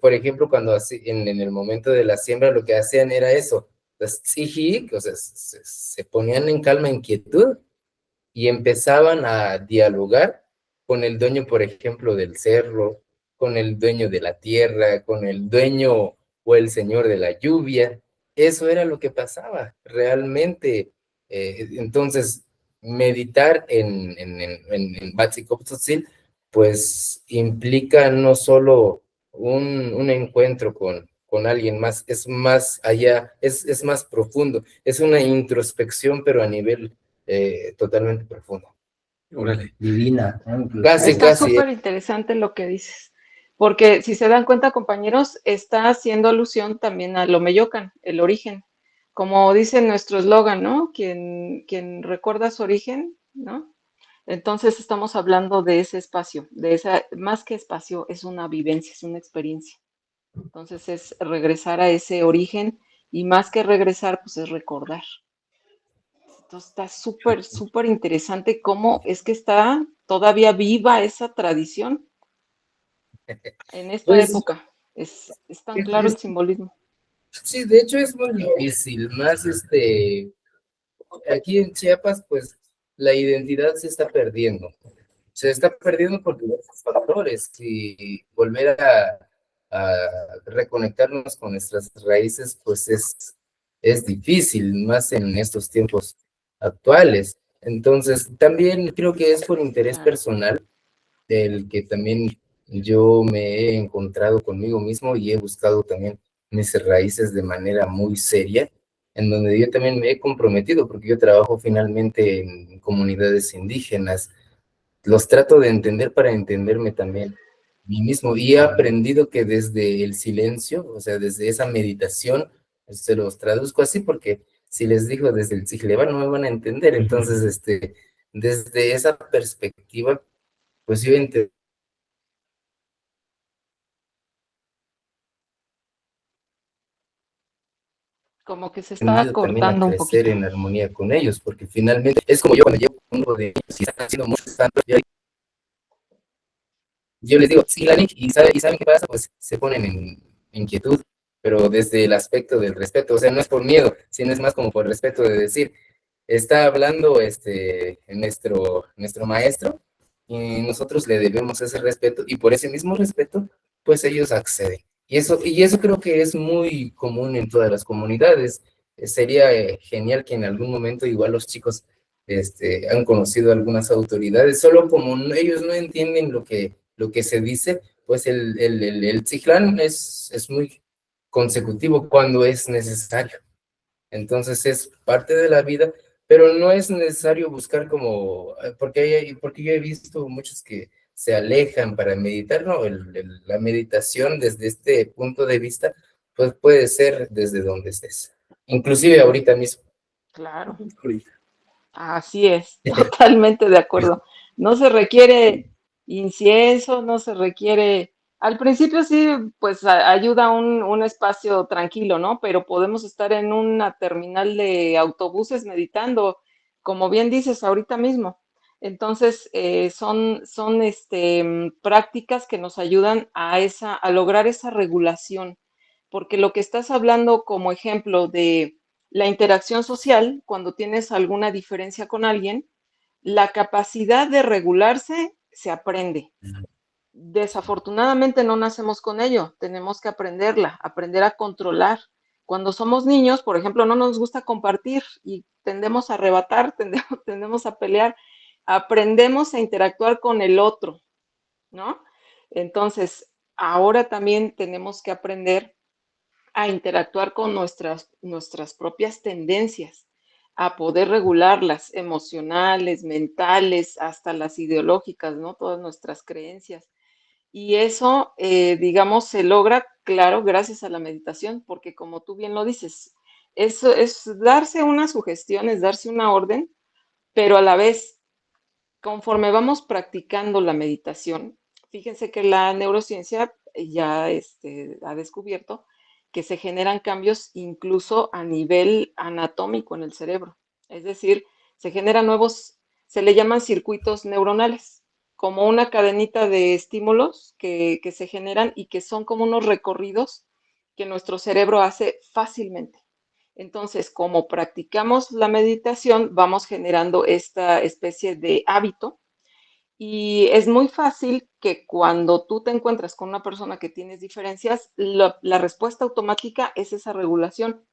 Por ejemplo, cuando en el momento de la siembra lo que hacían era eso, las tzijik, o sea, se ponían en calma, en quietud, y empezaban a dialogar con el dueño, por ejemplo, del cerro, con el dueño de la tierra, con el dueño o el señor de la lluvia. Eso era lo que pasaba realmente. Entonces, meditar en Huitzilopochtli, pues implica no solo un encuentro con alguien más, es más allá, es más profundo, es una introspección, pero a nivel totalmente profundo. Órale. Divina, ¿no? Incluso. Casi, Está casi. súper interesante lo que dices, porque si se dan cuenta, compañeros, está haciendo alusión también a Lomeyocan, el origen. Como dice nuestro eslogan, ¿no? Quien recuerda su origen, ¿no? Entonces estamos hablando de ese espacio, de esa, más que espacio, es una vivencia, es una experiencia. Entonces es regresar a ese origen y más que regresar, pues es recordar. Entonces está súper, súper interesante cómo es que está todavía viva esa tradición en esta Pues época. Es tan claro el simbolismo. sí, de hecho es muy difícil, más aquí en Chiapas, pues la identidad se está perdiendo. Se está perdiendo por diversos factores y volver a reconectarnos con nuestras raíces, pues es difícil, más en estos tiempos actuales. Entonces, también creo que es por interés Claro. personal del que también yo me he encontrado conmigo mismo y he buscado también mis raíces de manera muy seria, en donde yo también me he comprometido, porque yo trabajo finalmente en comunidades indígenas, los trato de entender para entenderme también a mí mismo, y he aprendido que desde el silencio, o sea, desde esa meditación, se los traduzco así, porque si les digo desde el Tzijleba no me van a entender, entonces, desde esa perspectiva, pues yo he Como que se está aprendido también a cortando un crecer poquito. en armonía con ellos, porque finalmente es como yo cuando llevo un grupo de ellos y están haciendo muchos cantos, yo les digo, sí, Lani, y ¿saben qué pasa? Pues se ponen en inquietud, pero desde el aspecto del respeto, o sea, no es por miedo, sino es más como por respeto de decir, está hablando nuestro maestro y nosotros le debemos ese respeto y por ese mismo respeto, pues ellos acceden. Y eso creo que es muy común en todas las comunidades. Sería genial que en algún momento igual los chicos han conocido algunas autoridades, solo como ellos no entienden lo que se dice, pues el Tzijlán es muy consecutivo cuando es necesario. Entonces es parte de la vida, pero no es necesario buscar como, porque yo he visto muchos que se alejan para meditar, ¿no? La meditación desde este punto de vista, pues puede ser desde donde estés, inclusive ahorita mismo. Claro. Así es, totalmente de acuerdo. No se requiere incienso, no se requiere. Al principio sí, pues ayuda un espacio tranquilo, ¿no? Pero podemos estar en una terminal de autobuses meditando, como bien dices ahorita mismo. Entonces, son prácticas que nos ayudan a lograr esa regulación, porque lo que estás hablando como ejemplo de la interacción social, cuando tienes alguna diferencia con alguien, la capacidad de regularse se aprende. Desafortunadamente no nacemos con ello, tenemos que aprenderla, aprender a controlar. Cuando somos niños, por ejemplo, no nos gusta compartir y tendemos a arrebatar, tendemos a pelear, aprendemos a interactuar con el otro, ¿no? Entonces, ahora también tenemos que aprender a interactuar con nuestras propias tendencias, a poder regularlas, emocionales, mentales, hasta las ideológicas, ¿no? Todas nuestras creencias. Y eso, digamos, se logra, claro, gracias a la meditación, porque como tú bien lo dices, Eso es darse una sugestión, es darse una orden, pero a la vez, conforme vamos practicando la meditación, fíjense que la neurociencia ya ha descubierto que se generan cambios incluso a nivel anatómico en el cerebro. Es decir, se generan nuevos, se le llaman circuitos neuronales, como una cadenita de estímulos que se generan y que son como unos recorridos que nuestro cerebro hace fácilmente. Entonces, como practicamos la meditación, vamos generando esta especie de hábito y es muy fácil que cuando tú te encuentras con una persona que tienes diferencias, la respuesta automática es esa regulación.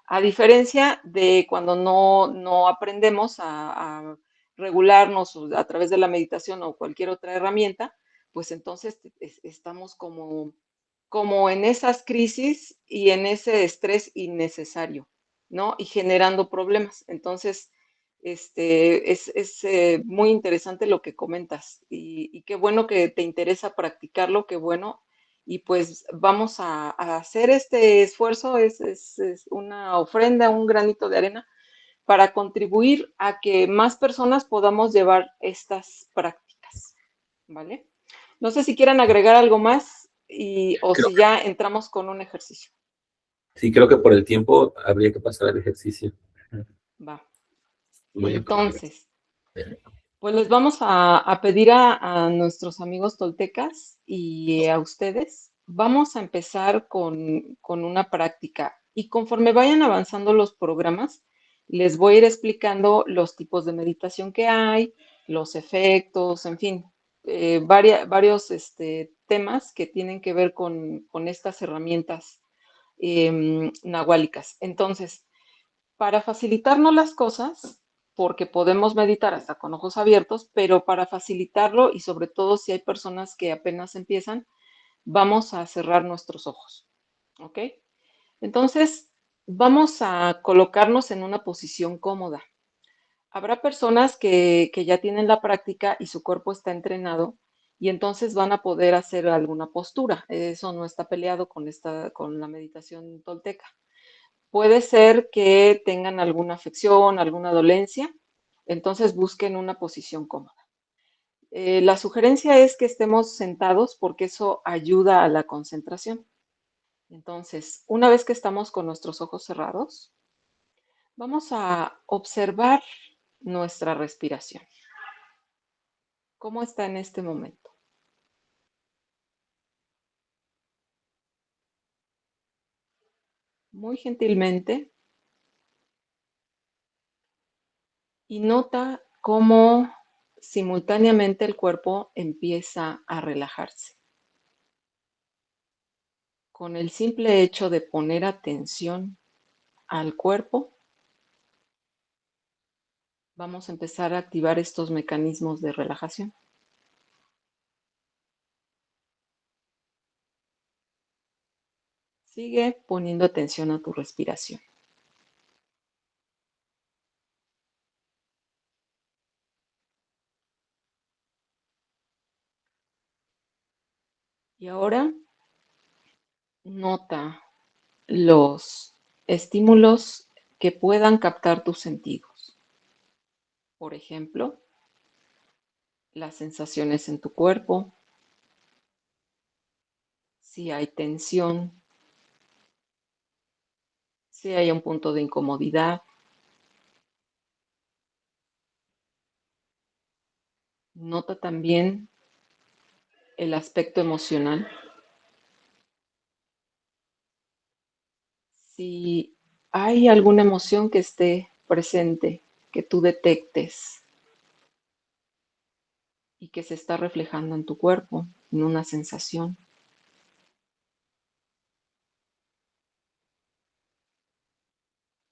A diferencia de cuando no aprendemos a regularnos a través de la meditación o cualquier otra herramienta, pues entonces estamos como en esas crisis y en ese estrés innecesario, ¿no? Y generando problemas. Entonces, es muy interesante lo que comentas y qué bueno que te interesa practicarlo, qué bueno. Y pues vamos a hacer este esfuerzo, es una ofrenda, un granito de arena para contribuir a que más personas podamos llevar estas prácticas, ¿vale? No sé si quieran agregar algo más o Creo si ya entramos con un ejercicio. Sí, creo que por el tiempo habría que pasar al ejercicio. Va. Muy bien. Entonces, pues les vamos a pedir a nuestros amigos toltecas y a ustedes, vamos a empezar con una práctica y conforme vayan avanzando los programas, les voy a ir explicando los tipos de meditación que hay, los efectos, en fin, varios temas que tienen que ver con estas herramientas nahuálicas. Entonces, para facilitarnos las cosas, porque podemos meditar hasta con ojos abiertos, pero para facilitarlo y sobre todo si hay personas que apenas empiezan, vamos a cerrar nuestros ojos. ¿Ok? Entonces, vamos a colocarnos en una posición cómoda. Habrá personas que ya tienen la práctica y su cuerpo está entrenado y entonces van a poder hacer alguna postura. Eso no está peleado con la meditación tolteca. Puede ser que tengan alguna afección, alguna dolencia, entonces busquen una posición cómoda. La sugerencia es que estemos sentados porque eso ayuda a la concentración. Entonces, una vez que estamos con nuestros ojos cerrados, vamos a observar nuestra respiración. ¿Cómo está en este momento? Muy gentilmente y nota cómo simultáneamente el cuerpo empieza a relajarse. Con el simple hecho de poner atención al cuerpo, vamos a empezar a activar estos mecanismos de relajación. Sigue poniendo atención a tu respiración. Y ahora nota los estímulos que puedan captar tus sentidos. Por ejemplo, las sensaciones en tu cuerpo, si hay tensión, si hay un punto de incomodidad. Nota también el aspecto emocional. Si hay alguna emoción que esté presente, que tú detectes y que se está reflejando en tu cuerpo, en una sensación.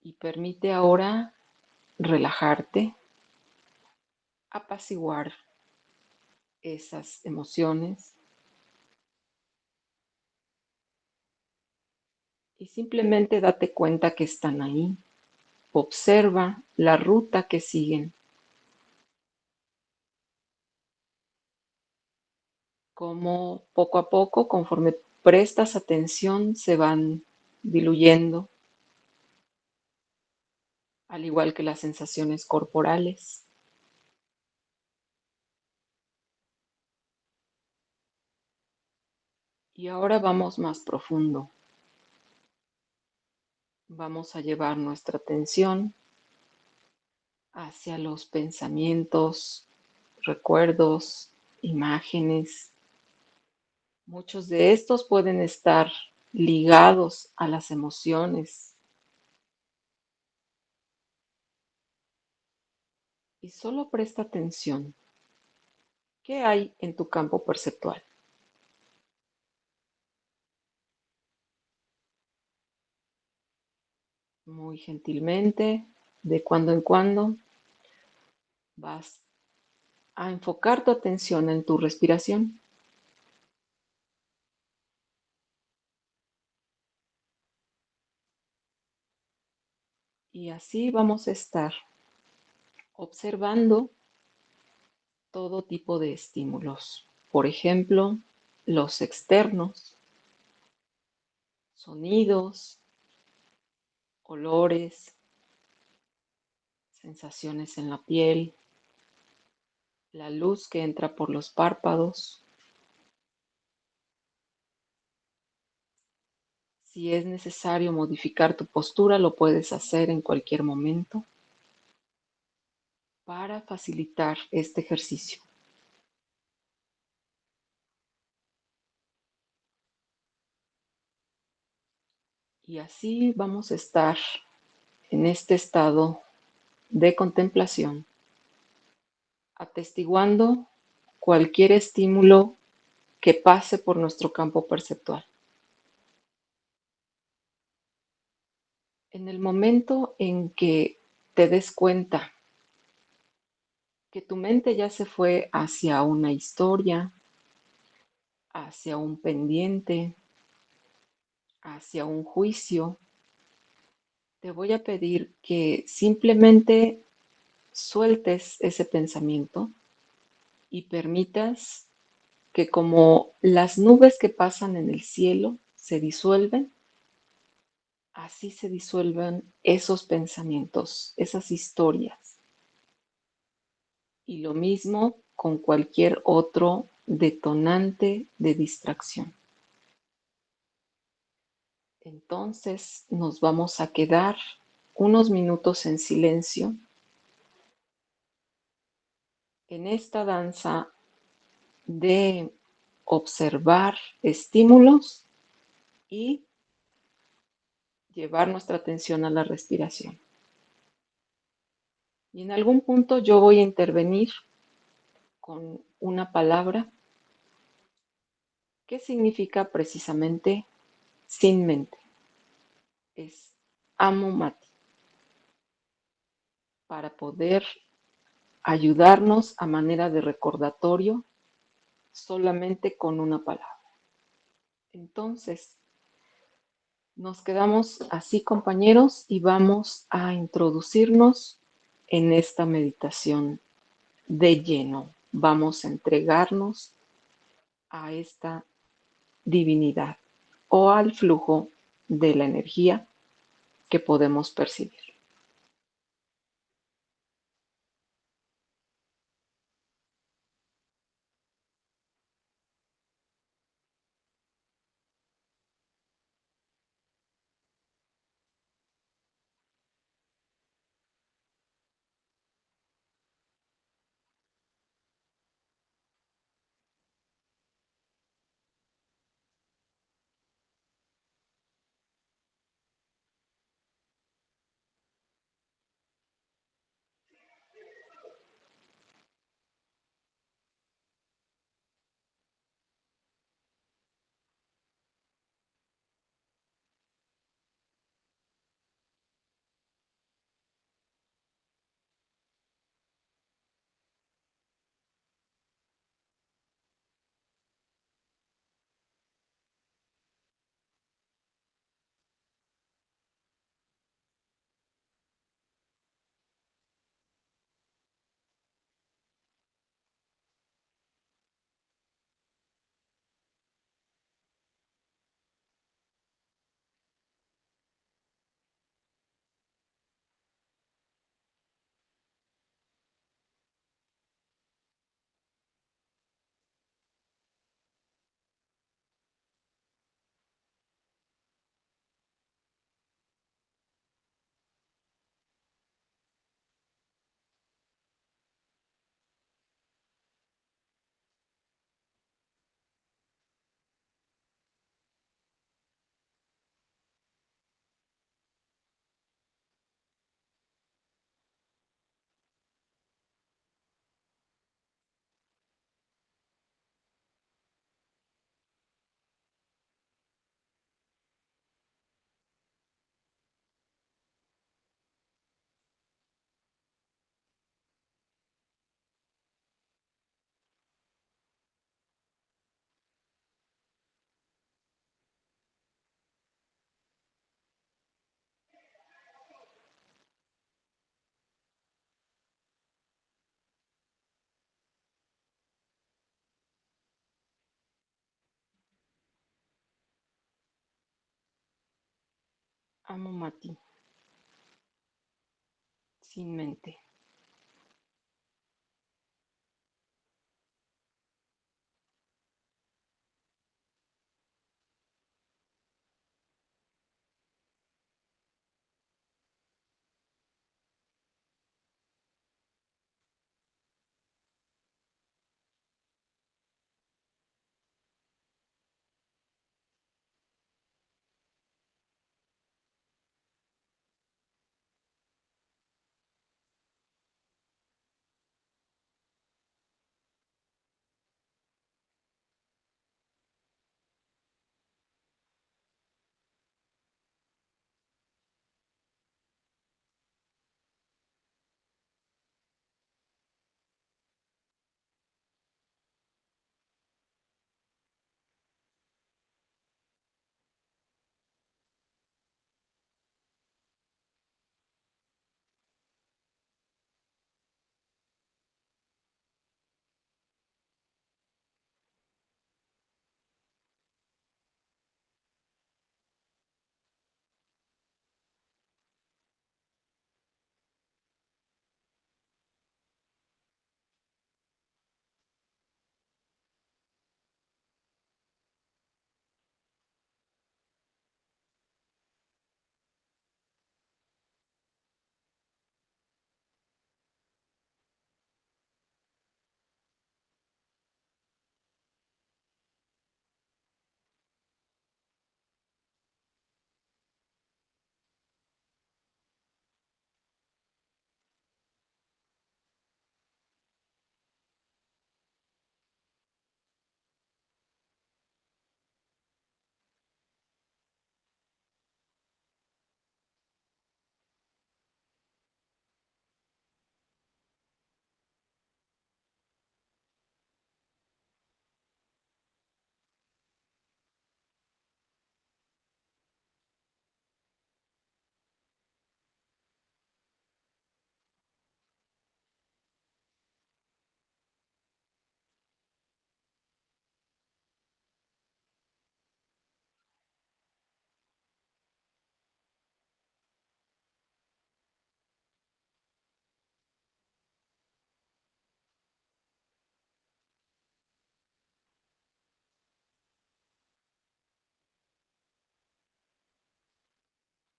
Y permite ahora relajarte, apaciguar esas emociones y simplemente date cuenta que están ahí. Observa la ruta que siguen, cómo poco a poco, conforme prestas atención, se van diluyendo al igual que las sensaciones corporales. Y ahora vamos más profundo. Vamos a llevar nuestra atención hacia los pensamientos, recuerdos, imágenes. Muchos de estos pueden estar ligados a las emociones. Y solo presta atención. ¿Qué hay en tu campo perceptual? Muy gentilmente, de cuando en cuando, vas a enfocar tu atención en tu respiración. Y así vamos a estar observando todo tipo de estímulos. Por ejemplo, los externos, sonidos, olores, sensaciones en la piel, la luz que entra por los párpados. Si es necesario modificar tu postura, lo puedes hacer en cualquier momento para facilitar este ejercicio. Y así vamos a estar en este estado de contemplación, atestiguando cualquier estímulo que pase por nuestro campo perceptual. En el momento en que te des cuenta que tu mente ya se fue hacia una historia, hacia un pendiente, hacia un juicio, te voy a pedir que simplemente sueltes ese pensamiento y permitas que como las nubes que pasan en el cielo se disuelven, así se disuelvan esos pensamientos, esas historias. Y lo mismo con cualquier otro detonante de distracción. Entonces nos vamos a quedar unos minutos en silencio en esta danza de observar estímulos y llevar nuestra atención a la respiración. Y en algún punto yo voy a intervenir con una palabra que significa precisamente sin mente. Es amo mati, para poder ayudarnos a manera de recordatorio solamente con una palabra. Entonces, nos quedamos así, compañeros, y vamos a introducirnos en esta meditación de lleno. Vamos a entregarnos a esta divinidad o al flujo de la energía que podemos percibir. Amo Mati. Sin mente.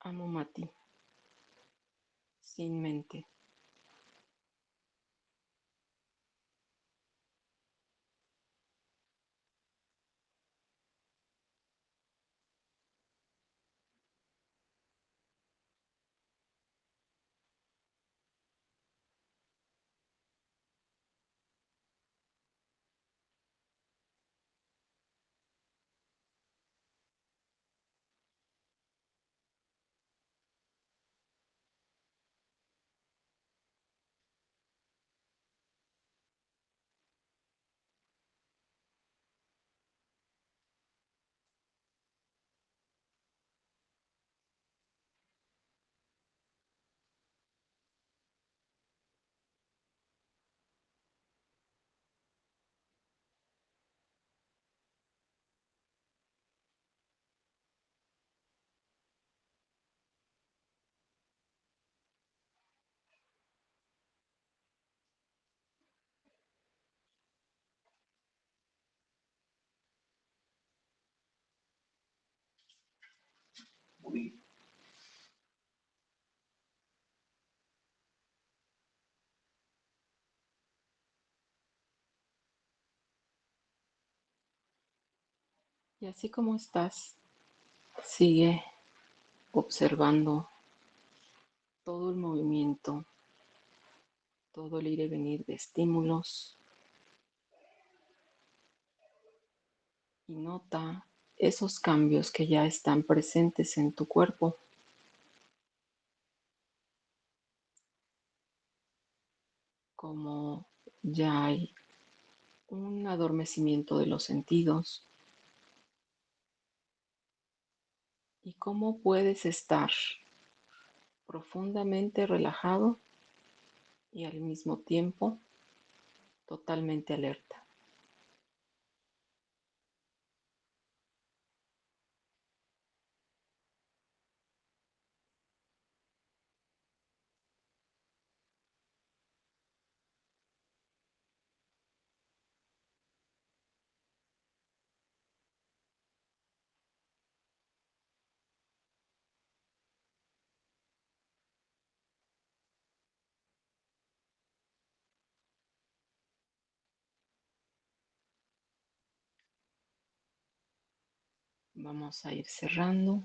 Amo Mati. Sin mente. Y así como estás, sigue observando todo el movimiento, todo el ir y venir de estímulos y nota esos cambios que ya están presentes en tu cuerpo, como ya hay un adormecimiento de los sentidos y cómo puedes estar profundamente relajado y al mismo tiempo totalmente alerta. Vamos a ir cerrando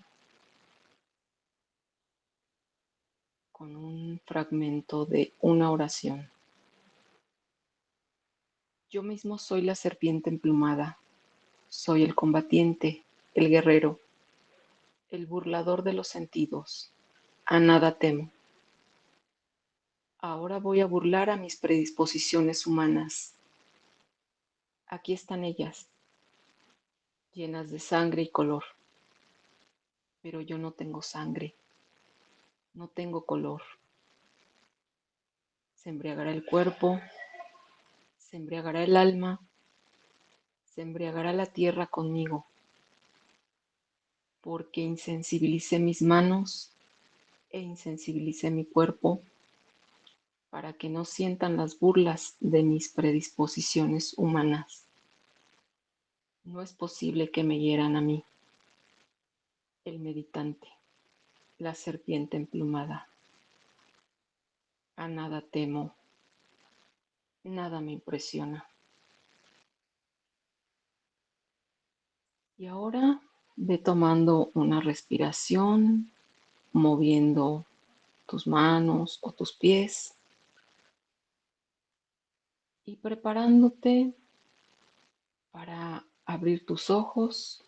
con un fragmento de una oración. Yo mismo soy la serpiente emplumada, soy el combatiente, el guerrero, el burlador de los sentidos. A nada temo. Ahora voy a burlar a mis predisposiciones humanas. Aquí están ellas, llenas de sangre y color. Pero yo no tengo sangre, no tengo color. Se embriagará el cuerpo, se embriagará el alma, se embriagará la tierra conmigo, porque insensibilicé mis manos e insensibilicé mi cuerpo para que no sientan las burlas de mis predisposiciones humanas. No es posible que me hieran a mí, el meditante, la serpiente emplumada. A nada temo, nada me impresiona. Y ahora ve tomando una respiración, moviendo tus manos o tus pies y preparándote para abrir tus ojos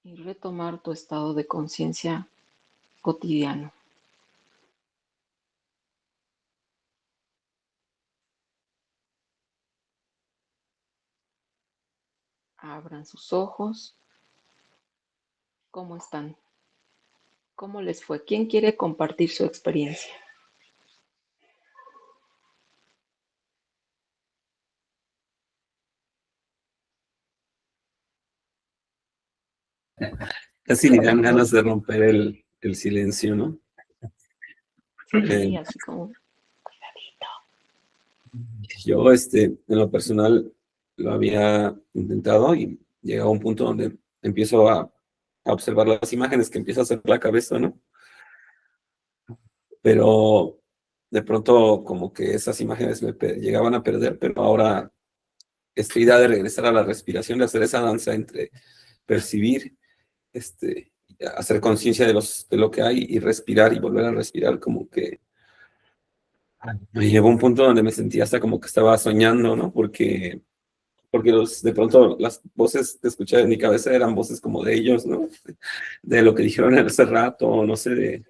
y retomar tu estado de conciencia cotidiano. Abran sus ojos. ¿Cómo están? ¿Cómo les fue? ¿Quién quiere compartir su experiencia? Casi ni dan ganas de romper el silencio, ¿no? Sí, así como... Yo, en lo personal, lo había intentado y llega a un punto donde empiezo a observar las imágenes que empieza a hacer la cabeza, ¿no? Pero de pronto como que esas imágenes llegaban a perder, pero ahora esta idea de regresar a la respiración, de hacer esa danza entre percibir, hacer conciencia de lo que hay y respirar y volver a respirar, como que me llegó a un punto donde me sentía hasta como que estaba soñando, ¿no? Porque de pronto las voces que escuché en mi cabeza eran voces como de ellos, ¿no? De lo que dijeron hace rato, no sé,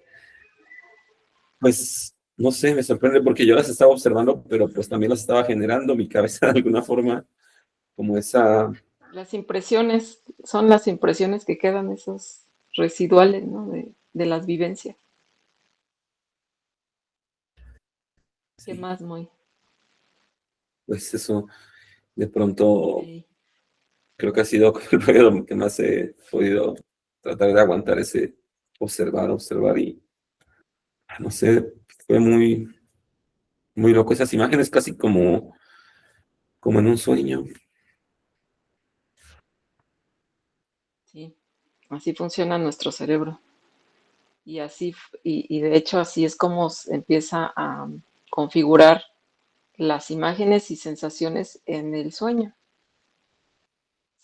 pues, no sé, me sorprende porque yo las estaba observando, pero pues también las estaba generando mi cabeza de alguna forma, como esa... Las impresiones, son las impresiones que quedan, esos residuales, ¿no? De las vivencias. ¿Qué más, Moy? Pues eso, de pronto, Sí. creo que ha sido el periodo que más he podido tratar de aguantar ese observar y, no sé, fue muy, muy loco esas imágenes, casi como en un sueño. Sí, así funciona nuestro cerebro. Y así, y de hecho así es como se empieza a configurar las imágenes y sensaciones en el sueño.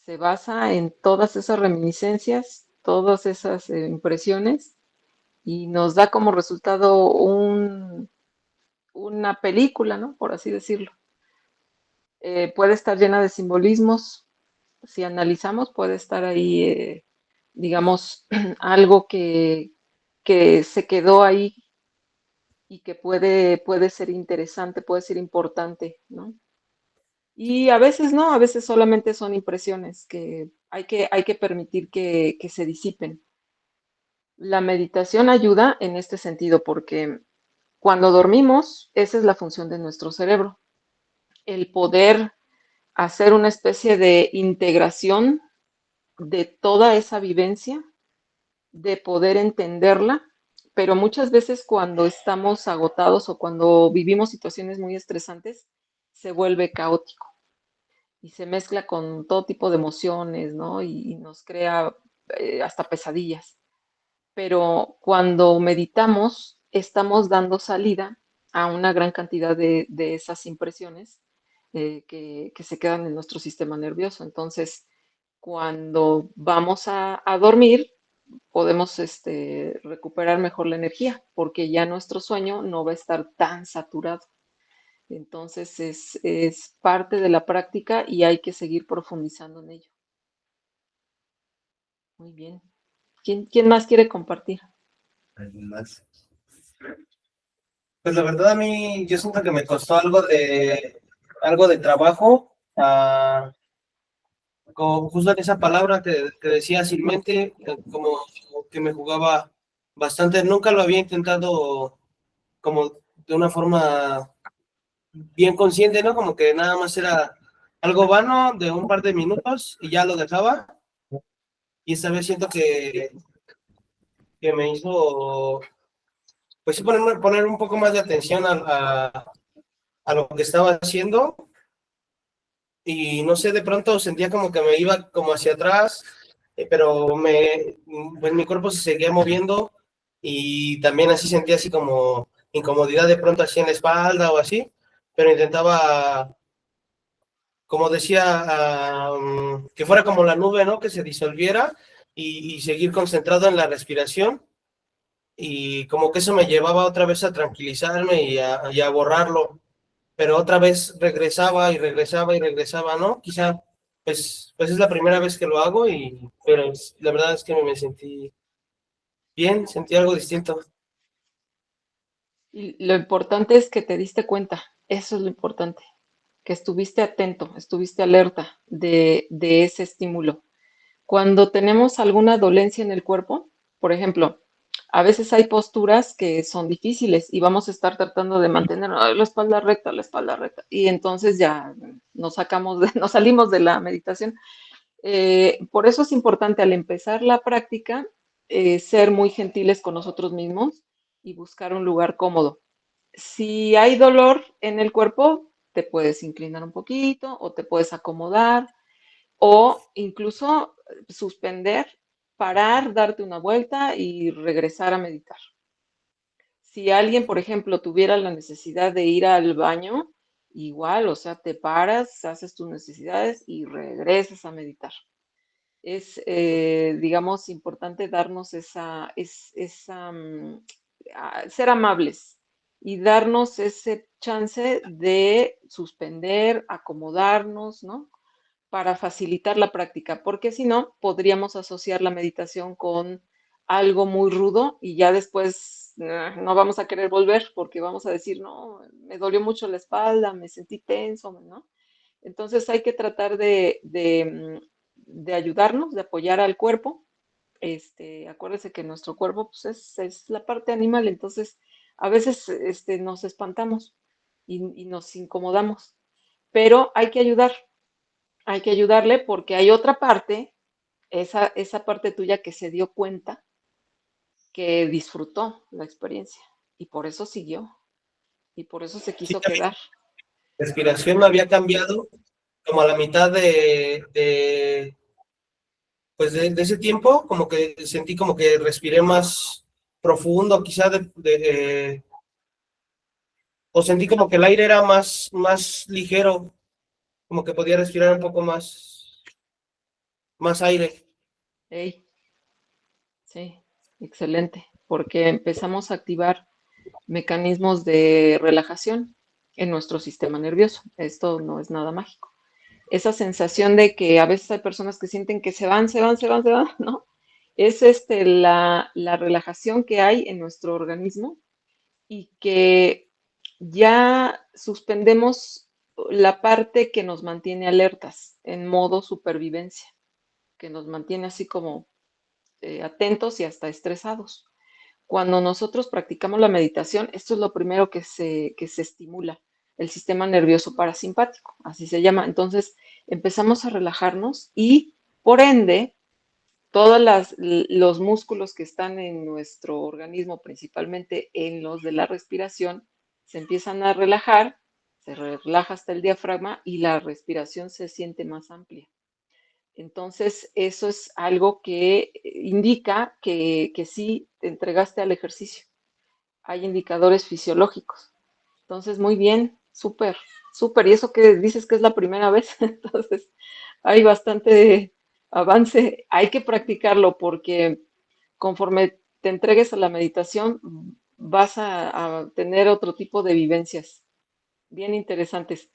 Se basa en todas esas reminiscencias, todas esas impresiones, y nos da como resultado una película, ¿no? Por así decirlo. Puede estar llena de simbolismos. Si analizamos, puede estar ahí, digamos, algo que se quedó ahí y que puede ser interesante, puede ser importante, ¿no? Y a veces no, a veces solamente son impresiones que hay que permitir que se disipen. La meditación ayuda en este sentido porque cuando dormimos, esa es la función de nuestro cerebro, el poder hacer una especie de integración de toda esa vivencia, de poder entenderla, pero muchas veces cuando estamos agotados o cuando vivimos situaciones muy estresantes, se vuelve caótico y se mezcla con todo tipo de emociones, ¿no? Y nos crea hasta pesadillas. Pero cuando meditamos, estamos dando salida a una gran cantidad de esas impresiones que se quedan en nuestro sistema nervioso. Entonces, cuando vamos a dormir, podemos recuperar mejor la energía, porque ya nuestro sueño no va a estar tan saturado. Entonces es parte de la práctica y hay que seguir profundizando en ello. Muy bien. ¿Quién más quiere compartir? ¿Alguien más? Pues la verdad a mí, yo siento que me costó algo de trabajo, como justo en esa palabra que decía sin mente, como que me jugaba bastante. Nunca lo había intentado como de una forma bien consciente, ¿no? Como que nada más era algo vano de un par de minutos y ya lo dejaba. Y esta vez siento que me hizo, pues sí, poner un poco más de atención a lo que estaba haciendo. Y no sé, de pronto sentía como que me iba como hacia atrás, pero pues mi cuerpo se seguía moviendo y también así sentía así como incomodidad de pronto así en la espalda o así, pero intentaba, como decía, que fuera como la nube, ¿no? Que se disolviera y seguir concentrado en la respiración y como que eso me llevaba otra vez a tranquilizarme y a borrarlo, pero otra vez regresaba y regresaba y regresaba, ¿no? Quizá, pues es la primera vez que lo hago, pero la verdad es que me sentí bien, sentí algo distinto. Y lo importante es que te diste cuenta, eso es lo importante, que estuviste atento, estuviste alerta de ese estímulo. Cuando tenemos alguna dolencia en el cuerpo, por ejemplo, a veces hay posturas que son difíciles y vamos a estar tratando de mantener la espalda recta, y entonces ya nos salimos de la meditación. Por eso es importante al empezar la práctica ser muy gentiles con nosotros mismos y buscar un lugar cómodo. Si hay dolor en el cuerpo, te puedes inclinar un poquito o te puedes acomodar o incluso suspender, parar, darte una vuelta y regresar a meditar. Si alguien, por ejemplo, tuviera la necesidad de ir al baño, igual, o sea, te paras, haces tus necesidades y regresas a meditar. Es, digamos, importante darnos ser amables y darnos ese chance de suspender, acomodarnos, ¿no? Para facilitar la práctica, porque si no, podríamos asociar la meditación con algo muy rudo y ya después no vamos a querer volver porque vamos a decir, no, me dolió mucho la espalda, me sentí tenso, ¿no? Entonces hay que tratar de ayudarnos, de apoyar al cuerpo. Acuérdense que nuestro cuerpo pues, es la parte animal, entonces a veces nos espantamos y nos incomodamos, pero hay que ayudarle porque hay otra parte, esa parte tuya que se dio cuenta, que disfrutó la experiencia y por eso siguió y por eso se Sí, quiso quedar. la respiración me había cambiado como a la mitad pues de ese tiempo, como que sentí como que respiré más profundo, quizá o sentí como que el aire era más ligero, como que podía respirar un poco más aire. Ey, sí, excelente, porque empezamos a activar mecanismos de relajación en nuestro sistema nervioso. Esto no es nada mágico. Esa sensación de que a veces hay personas que sienten que se van, ¿no? Es la relajación que hay en nuestro organismo y que ya suspendemos la parte que nos mantiene alertas en modo supervivencia, que nos mantiene así como atentos y hasta estresados. Cuando nosotros practicamos la meditación, esto es lo primero que se estimula, el sistema nervioso parasimpático, así se llama. Entonces empezamos a relajarnos y por ende todos los músculos que están en nuestro organismo, principalmente en los de la respiración, se empiezan a relajar, se relaja hasta el diafragma y la respiración se siente más amplia. Entonces, eso es algo que indica que sí te entregaste al ejercicio. Hay indicadores fisiológicos. Entonces, muy bien, súper, súper. Y eso que dices que es la primera vez, entonces hay bastante avance, hay que practicarlo porque conforme te entregues a la meditación, vas a tener otro tipo de vivencias bien interesantes.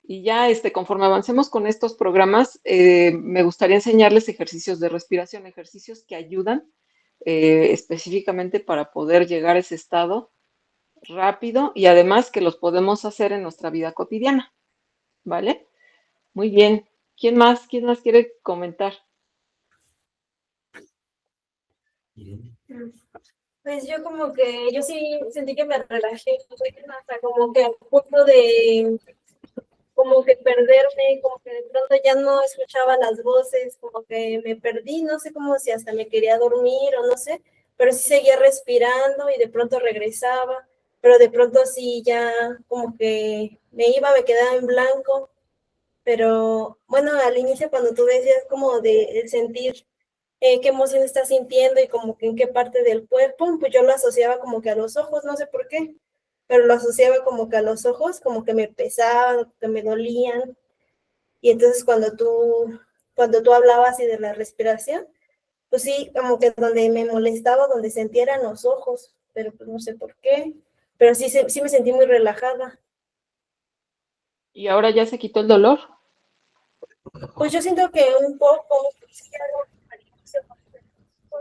Y ya conforme avancemos con estos programas, me gustaría enseñarles ejercicios de respiración, ejercicios que ayudan específicamente para poder llegar a ese estado rápido y además que los podemos hacer en nuestra vida cotidiana, ¿vale? Muy bien. ¿Quién más? ¿Quién más quiere comentar? Pues yo como que, yo sí sentí que me relajé, hasta como que a punto de como que perderme, como que de pronto ya no escuchaba las voces, como que me perdí, no sé cómo si hasta me quería dormir o no sé, pero sí seguía respirando y de pronto regresaba, pero de pronto sí ya como que me quedaba en blanco, pero bueno, al inicio cuando tú decías como de el sentir qué emoción estás sintiendo y como que en qué parte del cuerpo, pues yo lo asociaba como que a los ojos, no sé por qué, pero lo asociaba como que a los ojos, como que me pesaban, que me dolían. Y entonces cuando tú hablabas así de la respiración, pues sí, como que donde me molestaba, donde sentía eran los ojos, pero pues no sé por qué, pero sí, sí me sentí muy relajada. ¿Y ahora ya se quitó el dolor? Pues yo siento que un poco, sí, algo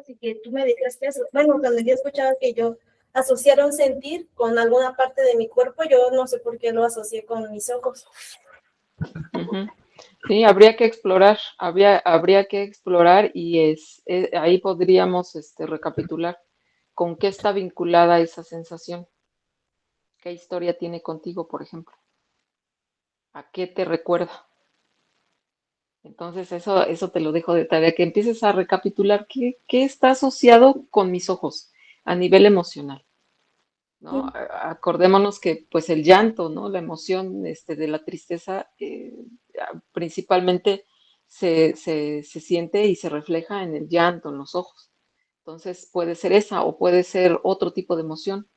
y que tú me decías que eso, bueno, cuando yo escuchaba que yo asociara un sentir con alguna parte de mi cuerpo, yo no sé por qué lo asocié con mis ojos. Ujú. Sí, habría que explorar, habría que explorar y ahí podríamos recapitular con qué está vinculada esa sensación, qué historia tiene contigo, por ejemplo, a qué te recuerda. Entonces, eso te lo dejo de tarea, que empieces a recapitular qué está asociado con mis ojos a nivel emocional, ¿no? Acordémonos que, pues, el llanto, ¿no? La emoción de la tristeza, principalmente se siente y se refleja en el llanto, en los ojos. Entonces, puede ser esa o puede ser otro tipo de emoción,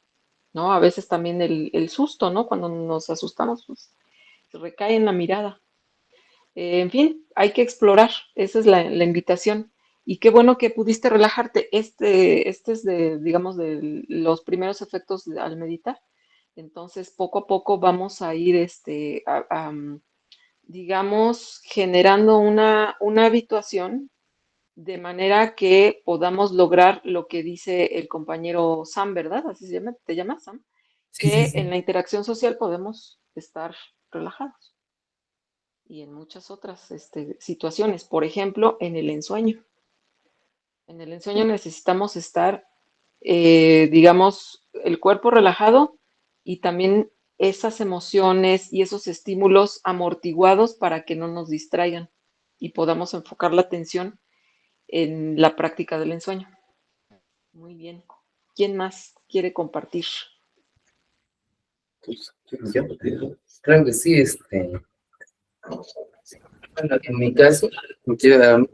¿no? A veces también el susto, ¿no? Cuando nos asustamos, pues, recae en la mirada. En fin, hay que explorar, esa es la invitación. Y qué bueno que pudiste relajarte. Este es digamos, de los primeros efectos al meditar. Entonces, poco a poco vamos a ir, digamos, generando una habituación de manera que podamos lograr lo que dice el compañero Sam, ¿verdad? Así se llama, ¿te llamas Sam? Sí, sí, Que en sí. la interacción social podemos estar relajados y en muchas otras situaciones, por ejemplo, en el ensueño. En el ensueño necesitamos estar, digamos, el cuerpo relajado y también esas emociones y esos estímulos amortiguados para que no nos distraigan y podamos enfocar la atención en la práctica del ensueño. Muy bien. ¿Quién más quiere compartir? Claro que sí, bueno, en mi caso, quiero dar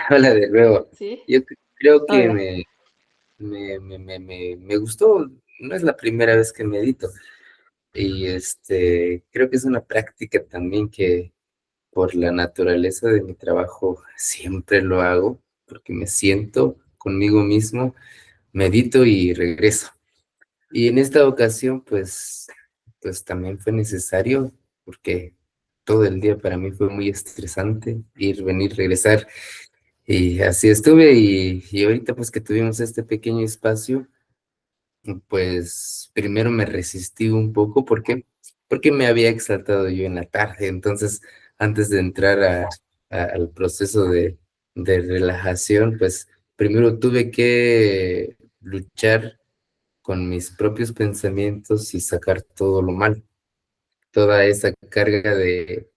habla de luego. ¿Sí? Yo creo que Hola. me gustó, no es la primera vez que medito, y creo que es una práctica también que por la naturaleza de mi trabajo siempre lo hago, porque me siento conmigo mismo, medito y regreso. Y en esta ocasión, pues también fue necesario, porque todo el día para mí fue muy estresante, ir, venir, regresar, y así estuve, y ahorita pues que tuvimos este pequeño espacio, pues primero me resistí un poco, porque me había exaltado yo en la tarde, entonces antes de entrar al proceso de relajación, pues primero tuve que luchar con mis propios pensamientos y sacar todo lo mal, toda esa carga de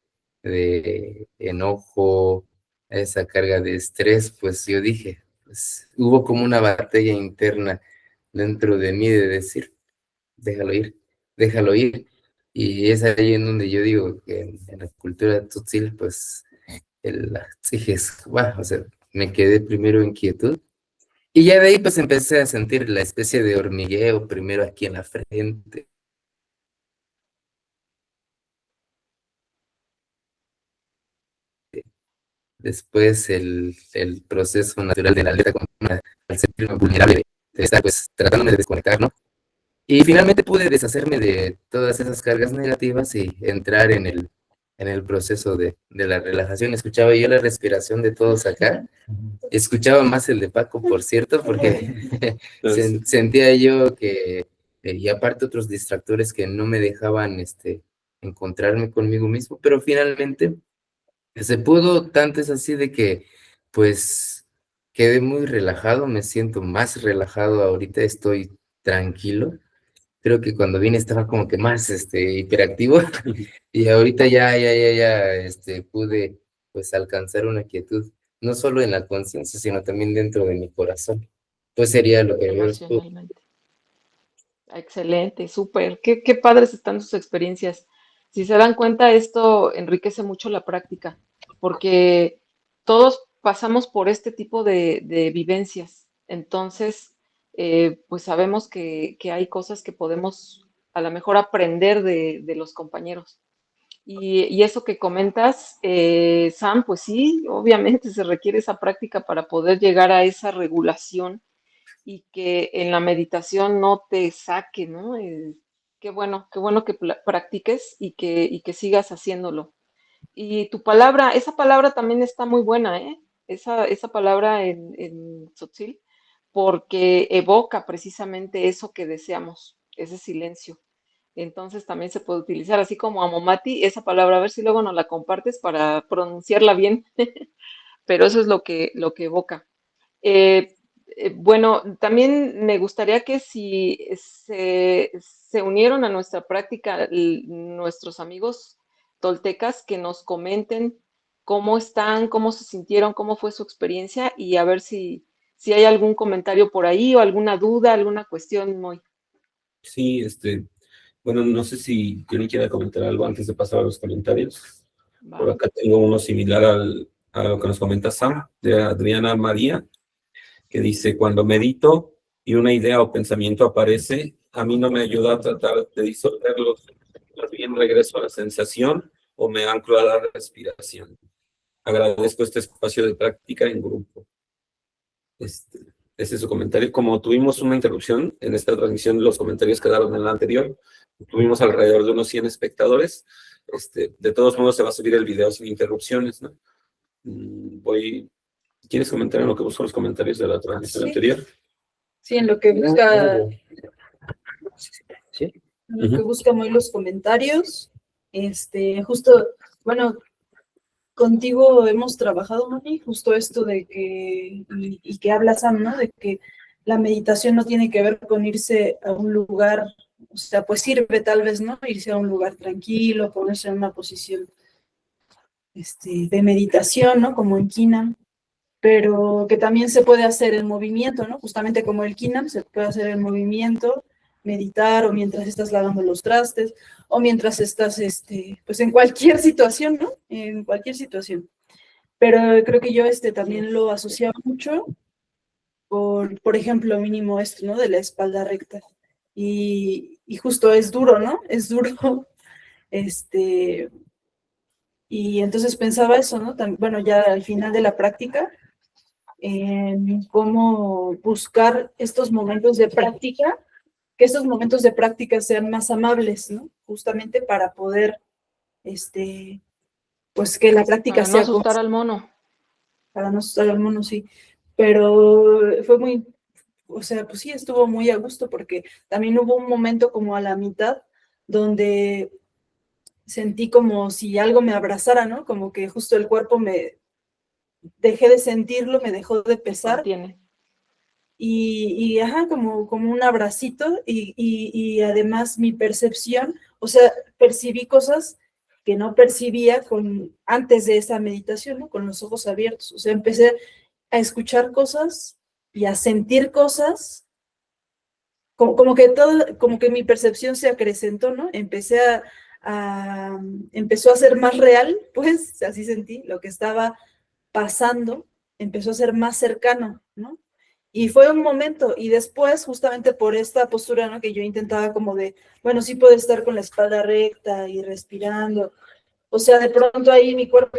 enojo, esa carga de estrés, pues yo dije, pues hubo como una batalla interna dentro de mí de decir, déjalo ir, déjalo ir. Y es ahí en donde yo digo que en la cultura tzotzil, pues el es, wow, o sea, me quedé primero en quietud y ya de ahí pues empecé a sentir la especie de hormigueo primero aquí en la frente, después el proceso natural de la alerta, al sentirme vulnerable, de estar pues tratándome de desconectar, ¿no? Y finalmente pude deshacerme de todas esas cargas negativas y entrar en el proceso de la relajación. Escuchaba yo la respiración de todos acá. Escuchaba más el de Paco, por cierto, porque sentía yo que, y aparte otros distractores que no me dejaban encontrarme conmigo mismo, pero finalmente se pudo, tanto es así de que pues quedé muy relajado, me siento más relajado ahorita, estoy tranquilo. Creo que cuando vine estaba como que más hiperactivo y ahorita ya pude pues alcanzar una quietud, no solo en la conciencia, sino también dentro de mi corazón. Pues sería lo que yo Emocionalmente. Excelente, súper. Qué padres están sus experiencias. Si se dan cuenta, esto enriquece mucho la práctica, porque todos pasamos por este tipo de vivencias. Entonces, pues sabemos que hay cosas que podemos a lo mejor aprender de los compañeros. Y eso que comentas, Sam, pues sí, obviamente se requiere esa práctica para poder llegar a esa regulación y que en la meditación no te saque, ¿no? Qué bueno que practiques y que sigas haciéndolo. Y tu palabra, esa palabra también está muy buena, ¿eh? Esa palabra en Tzotzil, porque evoca precisamente eso que deseamos, ese silencio. Entonces también se puede utilizar, así como Amomati, esa palabra, a ver si luego nos la compartes para pronunciarla bien, pero eso es lo que evoca. Eh, bueno, también me gustaría que si se unieron a nuestra práctica nuestros amigos toltecas, que nos comenten cómo están, cómo se sintieron, cómo fue su experiencia y a ver si hay algún comentario por ahí o alguna duda, alguna cuestión muy. Sí, bueno, no sé si Jenny quiere comentar algo antes de pasar a los comentarios. Por Va. acá tengo uno similar a lo que nos comenta Sam, de Adriana María, que dice, cuando medito y una idea o pensamiento aparece, a mí no me ayuda a tratar de disolverlos, más bien regreso a la sensación o me anclo a la respiración. Agradezco este espacio de práctica en grupo. Ese es su comentario. Como tuvimos una interrupción en esta transmisión, los comentarios quedaron en la anterior. Tuvimos alrededor de unos 100 espectadores. De todos modos, se va a subir el video sin interrupciones, ¿no? ¿Quieres comentar en lo que busco los comentarios de la transmisión anterior? Sí, en lo que busca, ¿Sí? en lo que busca muy los comentarios. Justo, bueno, contigo hemos trabajado, Moni, justo esto de que, y que habla Sam, ¿no? De que la meditación no tiene que ver con irse a un lugar, o sea, pues sirve tal vez, ¿no? Irse a un lugar tranquilo, ponerse en una posición de meditación, ¿no? Como en Kinam, pero que también se puede hacer en movimiento, ¿no? Justamente como el Kinam, se puede hacer en movimiento, meditar, o mientras estás lavando los trastes, o mientras estás, pues en cualquier situación, ¿no? En cualquier situación. Pero creo que yo también lo asociaba mucho por ejemplo, mínimo esto, ¿no? De la espalda recta. Y justo es duro, ¿no? Es duro, y entonces pensaba eso, ¿no? Bueno, ya al final de la práctica, en cómo buscar estos momentos de práctica, que estos momentos de práctica sean más amables, ¿no? Justamente para poder, pues que la práctica Para no sea asustar al mono. para no asustar al mono, sí. Pero fue muy, o sea, pues sí, estuvo muy a gusto porque también hubo un momento como a la mitad donde sentí como si algo me abrazara, ¿no? Como que justo el cuerpo dejé de sentirlo, me dejó de pesar. Contiene. Y ajá, como un abracito y además mi percepción, o sea, percibí cosas que no percibía antes de esa meditación, ¿no? Con los ojos abiertos. O sea, empecé a escuchar cosas y a sentir cosas, como que mi percepción se acrecentó, ¿no? Empezó a ser más real, pues, así sentí, lo que estaba pasando, empezó a ser más cercano, ¿no? Y fue un momento, y después, justamente por esta postura, ¿no? Que yo intentaba como de, bueno, sí puedo estar con la espalda recta y respirando, O sea, de pronto ahí mi cuerpo,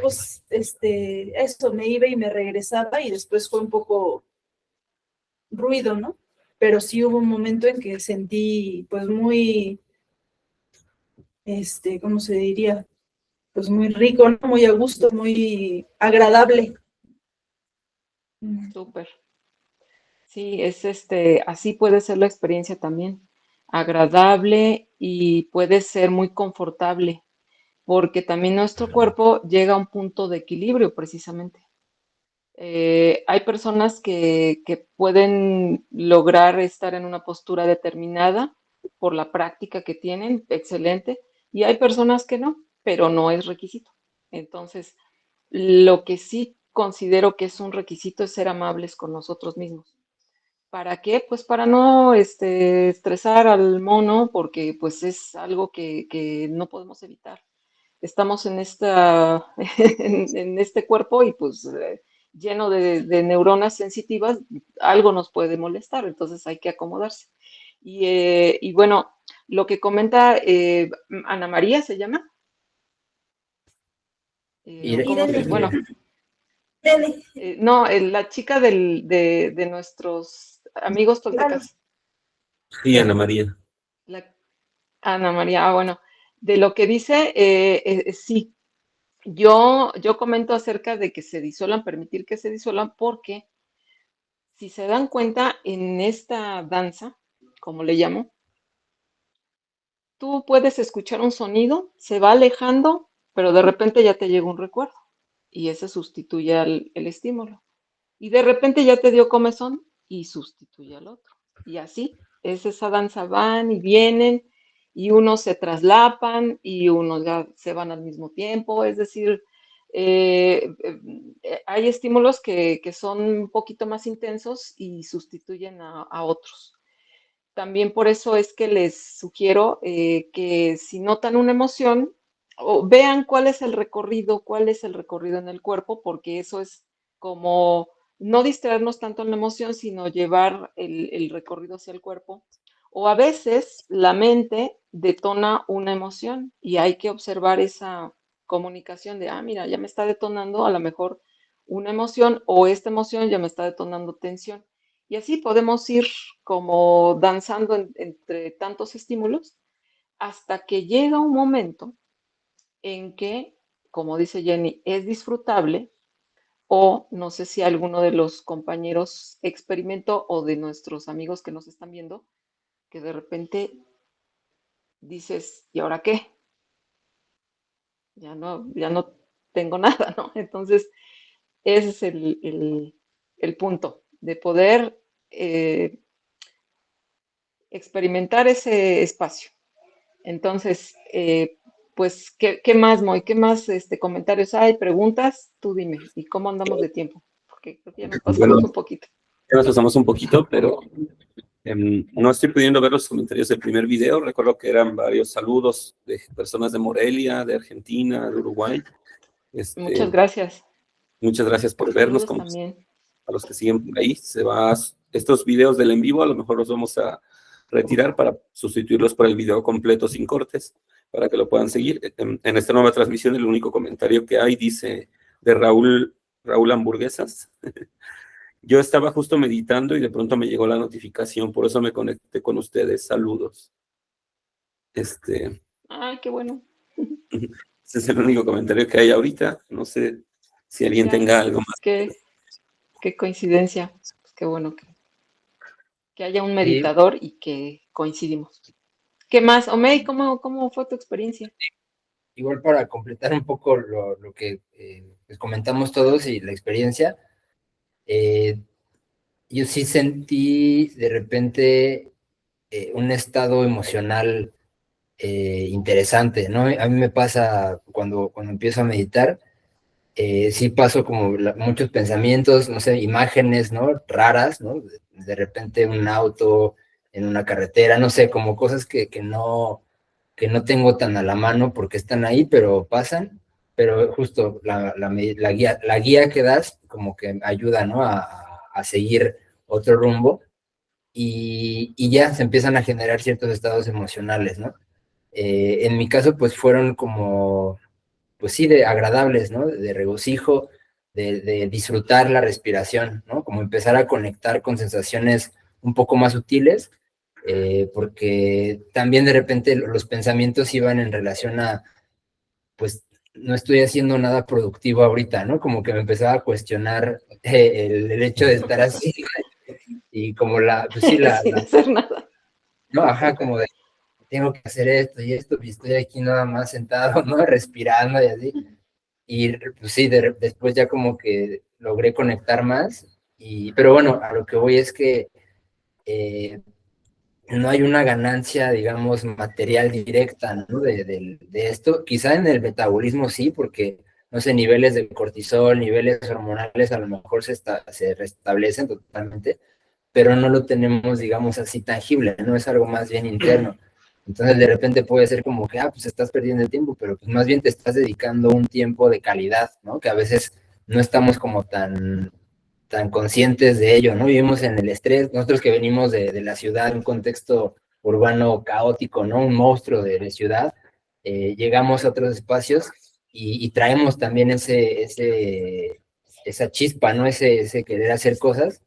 eso, me iba y me regresaba y después fue un poco ruido, ¿no? Pero sí hubo un momento en que sentí, pues muy, ¿cómo se diría? Pues muy rico, ¿no? Muy a gusto, muy agradable. Súper. Sí, es así puede ser la experiencia también, agradable y puede ser muy confortable, porque también nuestro cuerpo llega a un punto de equilibrio precisamente. Hay personas que pueden lograr estar en una postura determinada por la práctica que tienen, excelente, y hay personas que no, pero no es requisito. Entonces, lo que sí considero que es un requisito es ser amables con nosotros mismos. ¿Para qué? Pues para no estresar al mono, porque pues es algo que no podemos evitar. Estamos en en este cuerpo y pues lleno de neuronas sensitivas, algo nos puede molestar, entonces hay que acomodarse. Y bueno, lo que comenta Ana María se llama. Irene. Bueno, Irene. no, la chica de nuestros amigos toltecas. Sí, Ana María. La, Ana María, bueno, de lo que dice, sí, yo comento acerca de que se disuelvan, permitir que se disuelvan, porque si se dan cuenta en esta danza, como le llamo, tú puedes escuchar un sonido, se va alejando, pero de repente ya te llega un recuerdo y ese sustituye el estímulo. Y de repente ya te dio comezón y sustituye al otro. Y así es esa danza, van y vienen y unos se traslapan y unos ya se van al mismo tiempo. Es decir, hay estímulos que son un poquito más intensos y sustituyen a otros. También por eso es que les sugiero que si notan una emoción, o vean cuál es el recorrido en el cuerpo, porque eso es como no distraernos tanto en la emoción, sino llevar el recorrido hacia el cuerpo. O a veces la mente detona una emoción y hay que observar esa comunicación de, mira, ya me está detonando a lo mejor una emoción o esta emoción ya me está detonando tensión. Y así podemos ir como danzando entre tantos estímulos hasta que llega un momento en que, como dice Jenny, es disfrutable o no sé si alguno de los compañeros experimentó o de nuestros amigos que nos están viendo, que de repente dices, ¿y ahora qué? Ya no tengo nada, ¿no? Entonces, ese es el punto de poder experimentar ese espacio. Entonces, pues, ¿qué más, Moy? ¿Qué más comentarios hay? ¿Preguntas? Tú dime. ¿Y cómo andamos de tiempo? Porque creo que ya nos Bueno, pasamos un poquito. ya nos pasamos un poquito, pero no estoy pudiendo ver los comentarios del primer video. Recuerdo que eran varios saludos de personas de Morelia, de Argentina, de Uruguay. Muchas gracias. Muchas gracias por vernos. Saludos también. A los que siguen por ahí, estos videos del en vivo a lo mejor los vamos a retirar para sustituirlos por el video completo sin cortes, para que lo puedan seguir. En esta nueva transmisión, el único comentario que hay dice de Raúl Hamburguesas. Yo estaba justo meditando y de pronto me llegó la notificación, por eso me conecté con ustedes. Saludos. Ay, qué bueno. Ese es el único comentario que hay ahorita. No sé si alguien tenga algo más. Qué coincidencia. Pues qué bueno que haya un meditador y que coincidimos. ¿Qué más? Omey, ¿cómo fue tu experiencia? Igual para completar un poco lo que les comentamos todos y la experiencia, yo sí sentí de repente un estado emocional interesante, ¿no? A mí me pasa cuando empiezo a meditar, sí paso como muchos pensamientos, no sé, imágenes, ¿no? Raras, ¿no? De repente un auto en una carretera, no sé, como cosas que no tengo tan a la mano porque están ahí, pero pasan, pero justo la guía que das como que ayuda, ¿no? A seguir otro rumbo y ya se empiezan a generar ciertos estados emocionales, ¿no? En mi caso, pues fueron como pues sí, de agradables, ¿no? De regocijo, de disfrutar la respiración, ¿no? Como empezar a conectar con sensaciones un poco más sutiles, porque también de repente los pensamientos iban en relación a, pues, no estoy haciendo nada productivo ahorita, ¿no? Como que me empezaba a cuestionar el hecho de estar así, y como pues sí, Sin hacer nada. no, ajá, como de, tengo que hacer esto, y estoy aquí nada más sentado, ¿no? Respirando y así. Y pues sí, después ya como que logré conectar más, pero bueno, a lo que voy es que no hay una ganancia, digamos, material directa, ¿no? De esto. Quizá en el metabolismo sí, porque, no sé, niveles de cortisol, niveles hormonales a lo mejor se restablecen totalmente, pero no lo tenemos, digamos, así tangible, ¿no? Es algo más bien interno. Entonces, de repente puede ser como que, pues estás perdiendo el tiempo, pero pues más bien te estás dedicando un tiempo de calidad, ¿no? Que a veces no estamos como tan conscientes de ello, ¿no? Vivimos en el estrés, nosotros que venimos de la ciudad, un contexto urbano caótico, ¿no? Un monstruo de la ciudad, llegamos a otros espacios y traemos también esa chispa, ¿no? Ese querer hacer cosas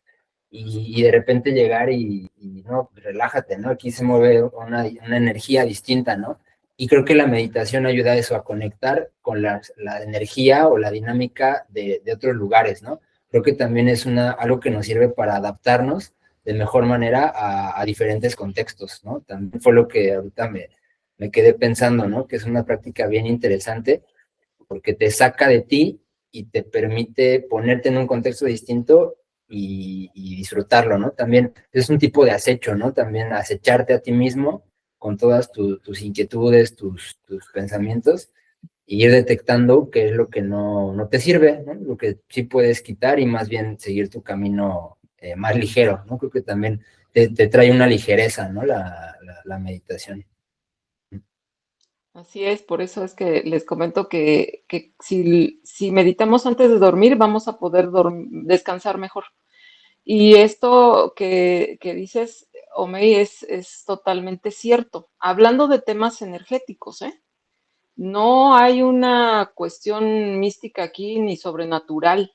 y de repente llegar y no, relájate, ¿no? Aquí se mueve una energía distinta, ¿no? Y creo que la meditación ayuda a eso, a conectar con la energía o la dinámica de otros lugares, ¿no? Creo que también es algo que nos sirve para adaptarnos de mejor manera a diferentes contextos, ¿no? También fue lo que ahorita me quedé pensando, ¿no? Que es una práctica bien interesante porque te saca de ti y te permite ponerte en un contexto distinto y disfrutarlo, ¿no? También es un tipo de acecho, ¿no? También acecharte a ti mismo con todas tus inquietudes, tus pensamientos, y ir detectando qué es lo que no te sirve, ¿no? Lo que sí puedes quitar y más bien seguir tu camino más ligero, ¿no? Creo que también te trae una ligereza, ¿no? La meditación. Así es, por eso es que les comento que si meditamos antes de dormir, vamos a poder descansar mejor. Y esto que dices, Omei, es totalmente cierto. Hablando de temas energéticos, ¿eh? No hay una cuestión mística aquí ni sobrenatural.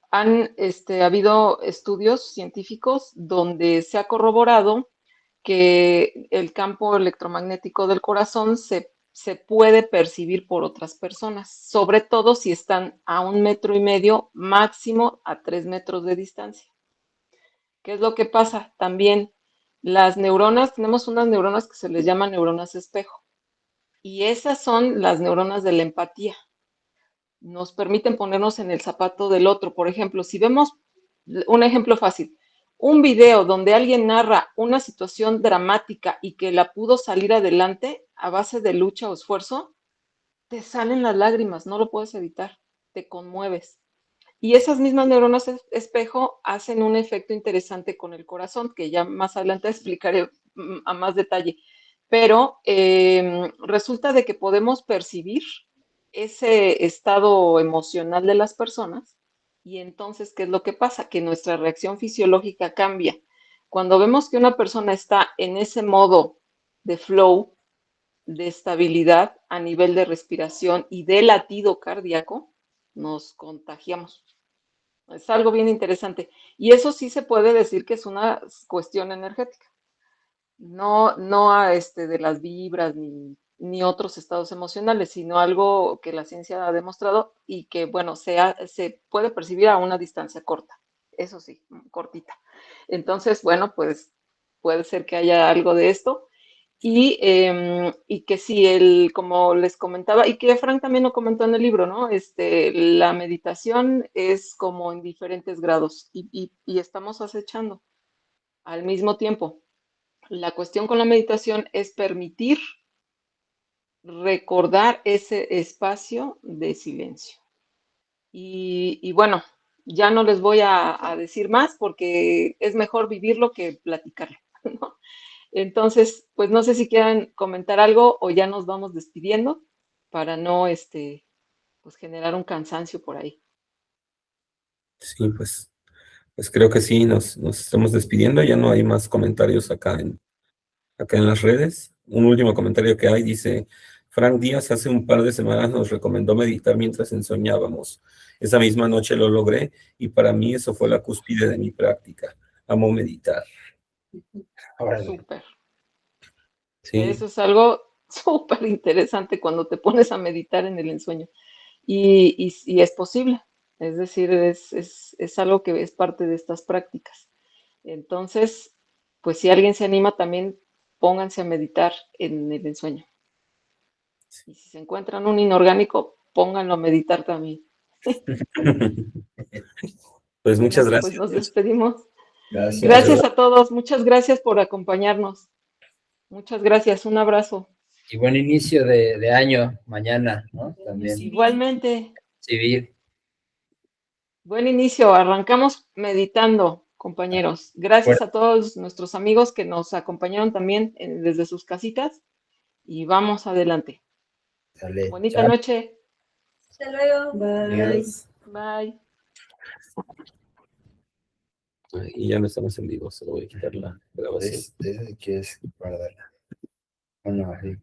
Han habido estudios científicos donde se ha corroborado que el campo electromagnético del corazón se puede percibir por otras personas, sobre todo si están a 1,5 metros, máximo a 3 metros de distancia. ¿Qué es lo que pasa? También las neuronas, tenemos unas neuronas que se les llama neuronas espejo, y esas son las neuronas de la empatía. Nos permiten ponernos en el zapato del otro. Por ejemplo, si vemos un ejemplo fácil, un video donde alguien narra una situación dramática y que la pudo salir adelante a base de lucha o esfuerzo, te salen las lágrimas, no lo puedes evitar, te conmueves. Y esas mismas neuronas espejo hacen un efecto interesante con el corazón, que ya más adelante explicaré a más detalle. Pero resulta de que podemos percibir ese estado emocional de las personas y entonces, ¿qué es lo que pasa? Que nuestra reacción fisiológica cambia. Cuando vemos que una persona está en ese modo de flow, de estabilidad a nivel de respiración y de latido cardíaco, nos contagiamos. Es algo bien interesante. Y eso sí se puede decir que es una cuestión energética. No de las vibras ni otros estados emocionales, sino algo que la ciencia ha demostrado y que, bueno, se puede percibir a una distancia corta. Eso sí, cortita. Entonces, bueno, pues puede ser que haya algo de esto. Y que sí, como les comentaba, y que Frank también lo comentó en el libro, ¿no? La meditación es como en diferentes grados y estamos acechando al mismo tiempo. La cuestión con la meditación es permitir recordar ese espacio de silencio. Y bueno, ya no les voy a decir más porque es mejor vivirlo que platicarlo, ¿no? Entonces, pues no sé si quieran comentar algo o ya nos vamos despidiendo para no pues generar un cansancio por ahí. Sí, pues creo que sí, nos estamos despidiendo. Ya no hay más comentarios acá en las redes. Un último comentario que hay dice: Frank Díaz hace un par de semanas nos recomendó meditar mientras ensoñábamos. Esa misma noche lo logré y para mí eso fue la cúspide de mi práctica. Amo meditar. Órale. Súper. Sí, Eso es algo súper interesante cuando te pones a meditar en el ensueño. Y es posible. Es decir, es algo que es parte de estas prácticas. Entonces, pues si alguien se anima, también pónganse a meditar en el ensueño. Y si se encuentran un inorgánico, pónganlo a meditar también. pues muchas Bueno, gracias. pues nos despedimos. Gracias. Gracias a todos. Muchas gracias por acompañarnos. Muchas gracias. Un abrazo. Y buen inicio de año mañana, ¿no? También. Sí. Igualmente, Civil. buen inicio. Arrancamos meditando, compañeros. Gracias a todos nuestros amigos que nos acompañaron también desde sus casitas. Y vamos adelante. Dale. Bonita Chao. noche. Hasta luego. Bye. Adiós. Bye. Y ya no estamos en vivo, solo voy a quitar la grabación. ¿Quieres guardarla? Bueno, ahí.